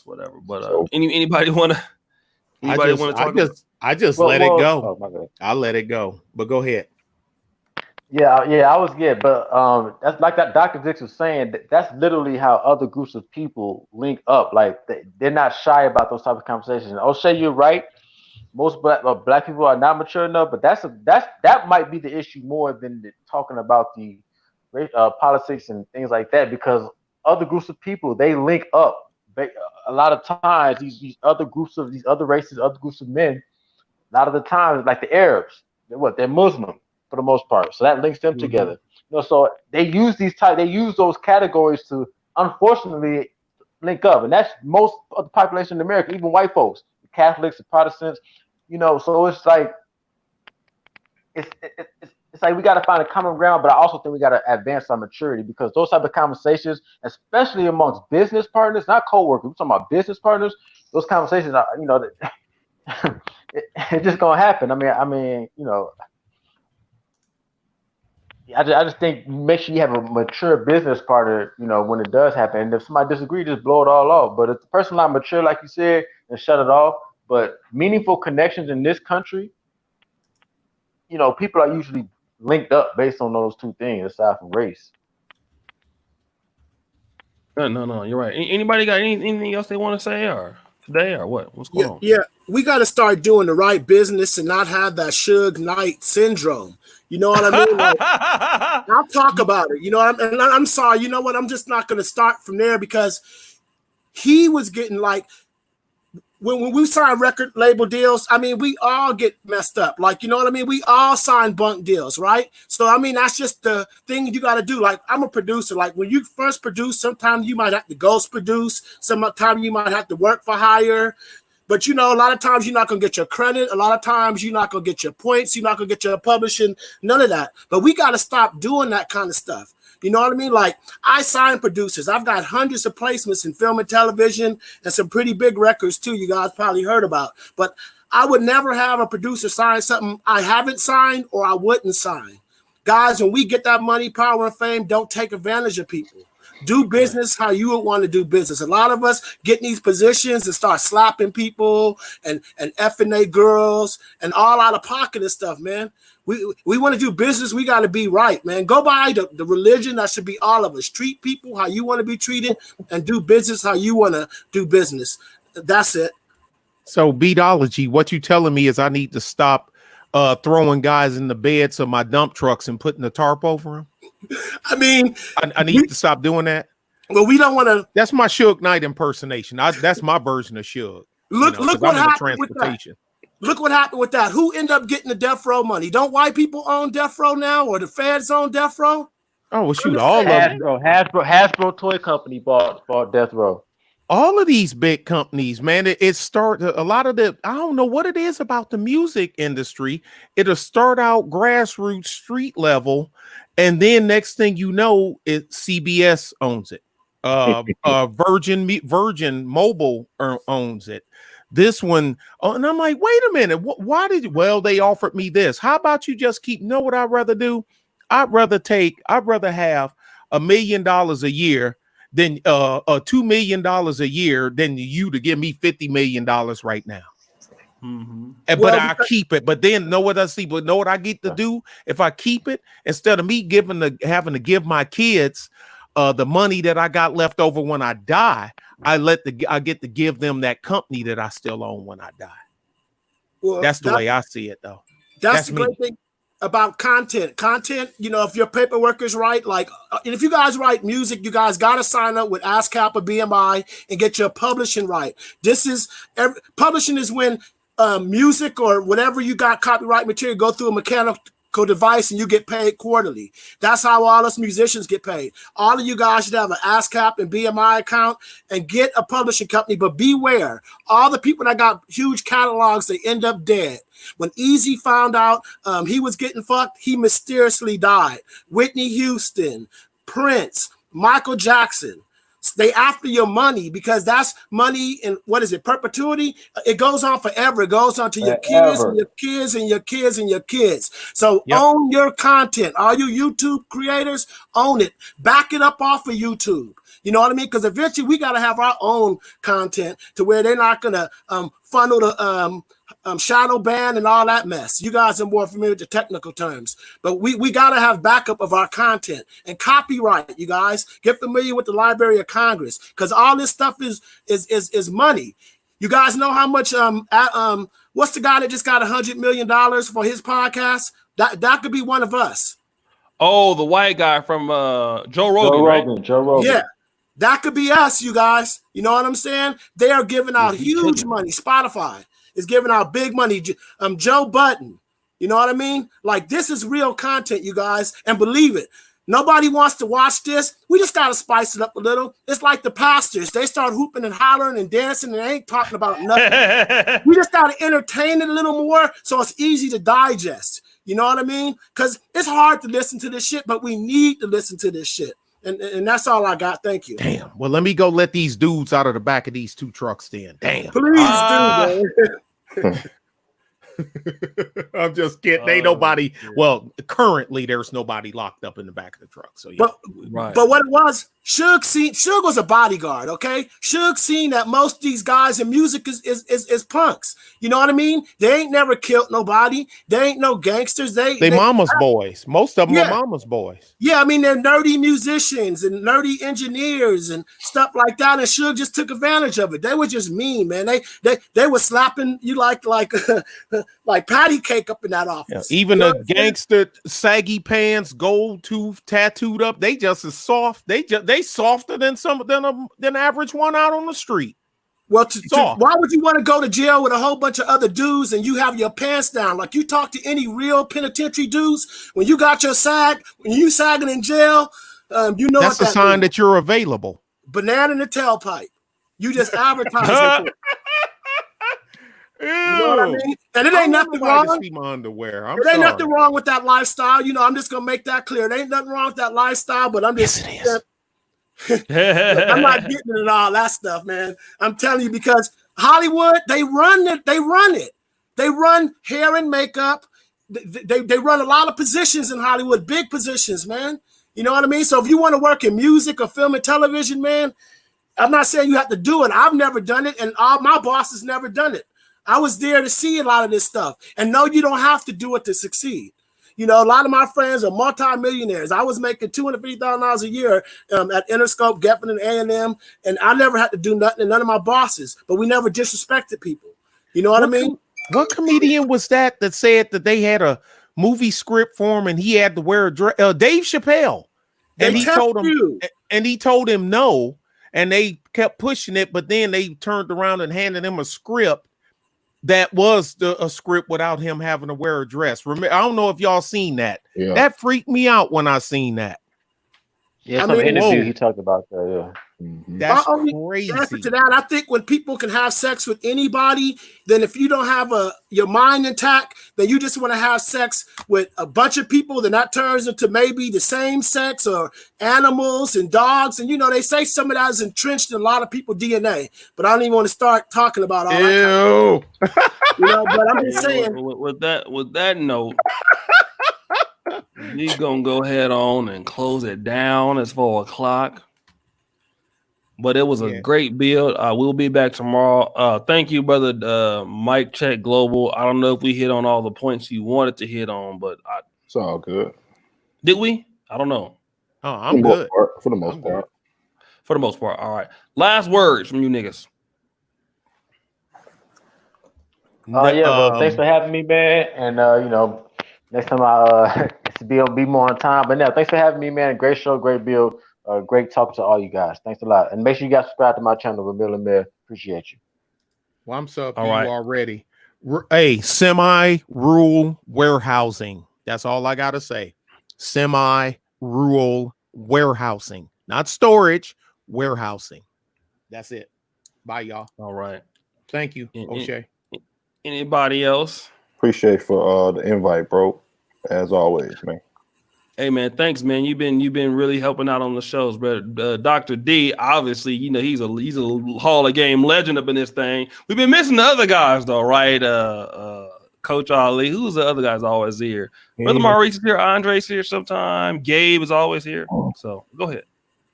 whatever. But anybody want to? Anybody want to talk? I just let it go. Oh, I let it go. But go ahead. Yeah, I was but that's like that Dr. Dix was saying. That's literally how other groups of people link up. Like they're not shy about those type of conversations. O'Shea, you're right. Most black people are not mature enough, but that might be the issue more than talking about the politics and things like that. Because other groups of people, they link up. A lot of times, these other groups of these other races, other groups of men, a lot of the times, like the Arabs, they're Muslim for the most part, so that links them together. You know, so they use those categories to unfortunately link up, and that's most of the population in America, even white folks, the Catholics, the Protestants. You know, so it's like it's like we got to find a common ground, but I also think we got to advance our maturity because those type of conversations, especially amongst business partners, not co-workers, we're talking about business partners. Those conversations are, you know, it's just gonna happen. I mean, you know, I just think make sure you have a mature business partner, you know, when it does happen. And if somebody disagrees, just blow it all off. But if the person not mature, like you said, then shut it off. But meaningful connections in this country, you know, people are usually linked up based on those two things aside from race. No, you're right. Anybody got anything else they want to say or today or what? What's going on? Yeah, we got to start doing the right business and not have that Suge Knight syndrome. You know what I mean? Like, I'll talk about it. You know, and I'm sorry. You know what? I'm just not going to start from there because he was getting like when we sign record label deals, I mean, we all get messed up. Like, you know what I mean? We all sign bunk deals, right? So, I mean, that's just the thing you got to do. Like, I'm a producer. Like, when you first produce, sometimes you might have to ghost produce. Sometimes you might have to work for hire. But, you know, a lot of times you're not going to get your credit. A lot of times you're not going to get your points. You're not going to get your publishing, none of that. But we got to stop doing that kind of stuff. You know what I mean? Like, I sign producers. I've got hundreds of placements in film and television and some pretty big records, too, you guys probably heard about. But I would never have a producer sign something I haven't signed or I wouldn't sign. Guys, when we get that money, power, and fame, don't take advantage of people. Do business how you would want to do business. A lot of us get in these positions and start slapping people and effing they girls and all out of pocket and stuff, man. We want to do business. We got to be right, man. Go by the religion that should be all of us. Treat people how you want to be treated and do business how you want to do business. That's it. So, Beatology, what you telling me is I need to stop throwing guys in the beds of my dump trucks and putting the tarp over them? I mean, I need to stop doing that. Well, we don't want to. That's my Suge Knight impersonation. That's my version of Suge. Look what happened with that. Look what happened with that. Who ended up getting the death row money? Don't white people own death row now, or the feds own deff row? Oh, well, shoot, all of them. Hasbro Toy Company bought death row. All of these big companies, man, it start a lot of the, I don't know what it is about the music industry. It'll start out grassroots street level, and then next thing you know, CBS owns it. Virgin Mobile owns it. This one, and I'm like, wait a minute, why did you? Well, they offered me this. How about you just keep? Know what I'd rather do? I'd rather have $1 million a year than $2 million a year than you to give me $50 million right now. Mm-hmm. But I keep it. But then know what I see? But know what I get to do if I keep it, instead of me having to give my kids the money that I got left over when I die. I get to give them that company that I still own when I die. Well, that's the way I see it, though. That's the great thing about content. Content, if your paperwork is right, and if you guys write music, you guys got to sign up with ASCAP or BMI and get your publishing right. Publishing is when music or whatever you got copyright material go through a mechanical device and you get paid quarterly. That's how all us musicians get paid. All of you guys should have an ASCAP and BMI account and get a publishing company, but beware. All the people that got huge catalogs, they end up dead. When Easy found out he was getting fucked, he mysteriously died. Whitney Houston, Prince, Michael Jackson. They after your money because that's money in perpetuity. It goes on forever. It goes on to your kids and your kids and your kids and your kids. So own your content. All you YouTube creators, own it. Back it up off of YouTube. You know what I mean? Because eventually we got to have our own content to where they're not going to funnel the shadow ban and all that mess. You guys are more familiar with the technical terms, but we got to have backup of our content and copyright. You guys get familiar with the Library of Congress because all this stuff is money. You guys know how much what's the guy that just got $100 million for his podcast? That could be one of us. Oh, the white guy from Joe Rogan, right? Joe Rogan. Yeah. That could be us, you guys. You know what I'm saying? They are giving out huge money. Spotify is giving out big money. Joe Budden. You know what I mean? Like, this is real content, you guys. And believe it, nobody wants to watch this. We just got to spice it up a little. It's like the pastors. They start hooping and hollering and dancing and they ain't talking about nothing. We just got to entertain it a little more so it's easy to digest. You know what I mean? Because it's hard to listen to this shit, but we need to listen to this shit. And that's all I got. Thank you. Damn. Well, let me go let these dudes out of the back of these two trucks then. Damn. Please do, man. I'm just kidding. Ain't nobody. Well, currently there's nobody locked up in the back of the truck. So yeah. But what it was, Suge was a bodyguard. Okay, Suge seen that most of these guys in music is punks. You know what I mean? They ain't never killed nobody. They ain't no gangsters. They mama's boys. Most of them are mama's boys. Yeah, I mean they're nerdy musicians and nerdy engineers and stuff like that. And Suge just took advantage of it. They were just mean, man. They were slapping you like patty cake up in that office. Yeah, even a gangster, saggy pants, gold tooth tattooed up. They just as soft. They softer than than average one out on the street. Well, why would you want to go to jail with a whole bunch of other dudes and you have your pants down? Like, you talk to any real penitentiary dudes, when you got your when you sagging in jail, you know that's a sign that you're available. Banana in the tailpipe. You just advertising. You know what I mean? And it ain't nothing wrong. To see my underwear. It ain't nothing wrong with that lifestyle. You know, I'm just gonna make that clear. It ain't nothing wrong with that lifestyle, but I'm just. Yes, it is. I'm not getting into all that stuff, man. I'm telling you, because Hollywood, they run it. They run hair and makeup. They run a lot of positions in Hollywood, big positions, man. You know what I mean? So if you want to work in music or film and television, man, I'm not saying you have to do it. I've never done it, and all my bosses never done it. I was there to see a lot of this stuff. And no, you don't have to do it to succeed. You know, a lot of my friends are multimillionaires. I was making $250,000 a year at Interscope, Geffen, and A&M, and I never had to do nothing, and none of my bosses. But we never disrespected people. You know what I mean? What comedian was that said that they had a movie script for him and he had to wear a dress? Dave Chappelle. And he told him no, and they kept pushing it, but then they turned around and handed him a script that was a script without him having to wear a dress. I don't know if y'all seen that. Yeah. That freaked me out when I seen that. Yeah, some interview he talked about that. Yeah. Mm-hmm. That's crazy. Answer to that, I think when people can have sex with anybody, then if you don't have your mind intact, then you just want to have sex with a bunch of people, then that turns into maybe the same sex or animals and dogs. And, you know, they say some of that is entrenched in a lot of people's DNA, but I don't even want to start talking about all that. You know, but I'm just saying. With that note, we're going to go ahead on and close it down. It's 4 o'clock. But it was a great build. We'll be back tomorrow. Thank you, brother. Mike Check Global. I don't know if we hit on all the points you wanted to hit on, but it's all good. Did we? I don't know. Oh, I'm good. For the most part. For the most part. All right. Last words from you niggas. Bro. Thanks for having me, man. And next time I be more on time. But no, thanks for having me, man. Great show, great build. Great talking to all you guys. Thanks a lot. And make sure you guys subscribe to my channel, Ramil and Mayor. Appreciate you. Well, I'm sub to you already. Hey, semi-rural warehousing. That's all I gotta say. Semi-rural warehousing, not storage, warehousing. That's it. Bye, y'all. All right. Thank you, O'Shea. Anybody else? Appreciate for the invite, bro. As always, man. Hey man, thanks, man. You've been really helping out on the shows, bro. Dr. D, obviously, he's a Hall of Game legend up in this thing. We've been missing the other guys though, right? Coach Ali, who's the other guys always here? Brother Maurice is here, Andre's here sometime. Gabe is always here. So go ahead.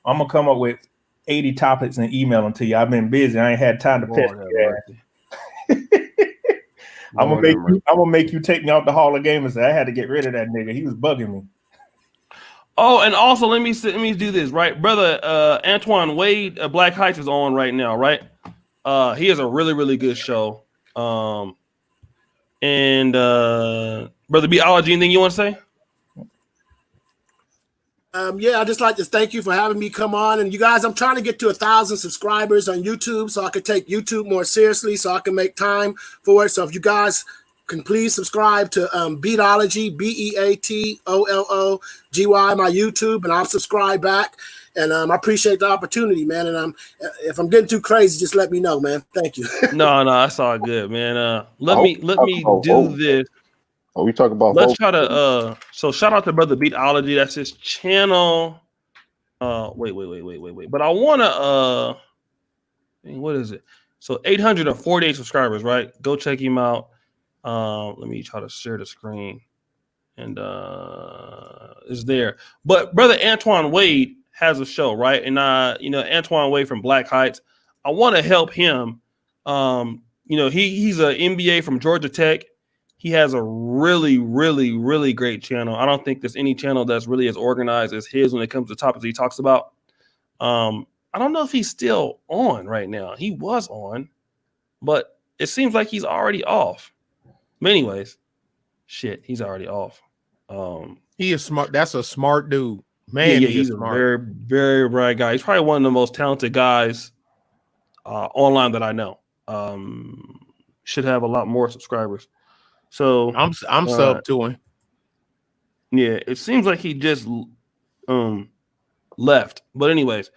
I'm gonna come up with 80 topics and email them to you. I've been busy. I ain't had time to pick. I'm gonna make you take me out the Hall of Game and say I had to get rid of that nigga. He was bugging me. Oh, and also let me do this, right, brother. Antoine Wade, Black Heights is on right now, right? He has a really, really good show. And brother Biology, anything you want to say? I just like to thank you for having me come on. And you guys, I'm trying to get to 1,000 subscribers on YouTube so I can take YouTube more seriously, so I can make time for it. So if you guys can please subscribe to Beatology, Beatollogy, my YouTube, and I'll subscribe back. And I appreciate the opportunity, man. And if I'm getting too crazy, just let me know, man. Thank you. No, that's all good, man. Let me do this. Oh, we talk about. Let's try to. So shout out to brother Beatology. That's his channel. Wait. But I wanna. What is it? So 848 subscribers, right? Go check him out. Let me try to share the screen, and it's there. But brother Antoine Wade has a show, right? And Antoine Wade from Black Heights. I want to help him. He's an MBA from Georgia Tech. He has a really, really, really great channel. I don't think there's any channel that's really as organized as his when it comes to topics he talks about. I don't know if he's still on right now. He was on, but it seems like he's already off. But anyways, he's already off. He is smart. That's a smart dude. Man, he's a very, very bright guy. He's probably one of the most talented guys online that I know. Should have a lot more subscribers. So I'm sub to him. Yeah, it seems like he just left. But anyways,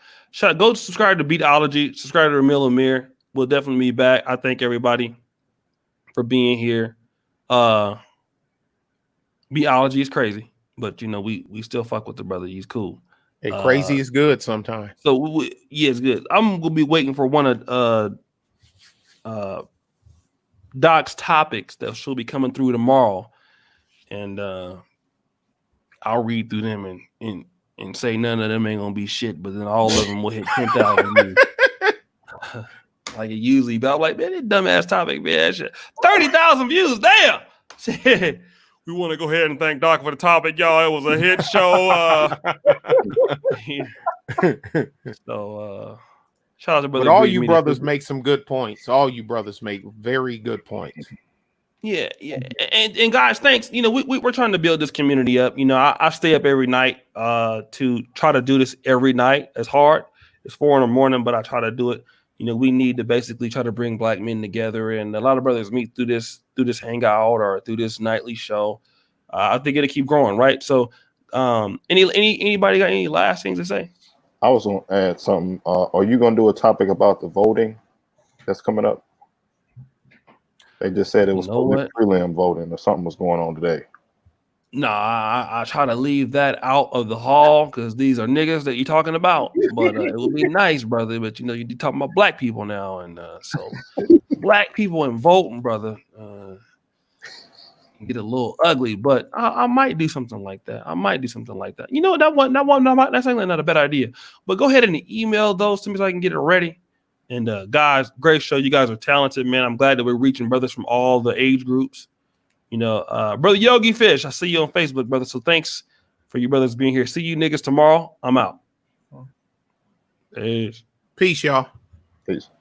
go subscribe to Beatology, subscribe to Ramil Amir. We'll definitely be back. I thank everybody for being here. Beatology is crazy, but we still fuck with the brother. He's cool. Hey, crazy is good sometimes. So it's good. I'm gonna be waiting for one of Doc's topics that she'll be coming through tomorrow, and I'll read through them and say none of them ain't gonna be shit, but then all of them will hit 10,000 views. Like it usually, but I'm like, man, this dumbass topic, man, shit. 30,000 views, damn. Shit. We want to go ahead and thank Doc for the topic, y'all. It was a hit show. So shout out to brother. But all you brothers make some good points. All you brothers make very good points. Yeah. And guys, thanks. We're trying to build this community up. I stay up every night to try to do this every night. It's hard. It's 4 in the morning, but I try to do it. We need to basically try to bring black men together, and a lot of brothers meet through this hangout or through this nightly show. I think it'll keep growing, right? So, anybody got any last things to say? I was going to add something. Are you going to do a topic about the voting that's coming up? They just said it was prelim voting or something was going on today. No, I try to leave that out of the hall because these are niggas that you're talking about. But it would be nice, brother. But you're talking about black people now, and so black people and voting, brother. get a little ugly, but I might do something like that. You know, that's actually not a bad idea. But go ahead and email those to me so I can get it ready. And guys, great show. You guys are talented, man. I'm glad that we're reaching brothers from all the age groups. You know, brother Yogi Fish, I see you on Facebook, brother. So thanks for you brothers being here. See you niggas tomorrow. I'm out. Peace. Peace, y'all. Peace.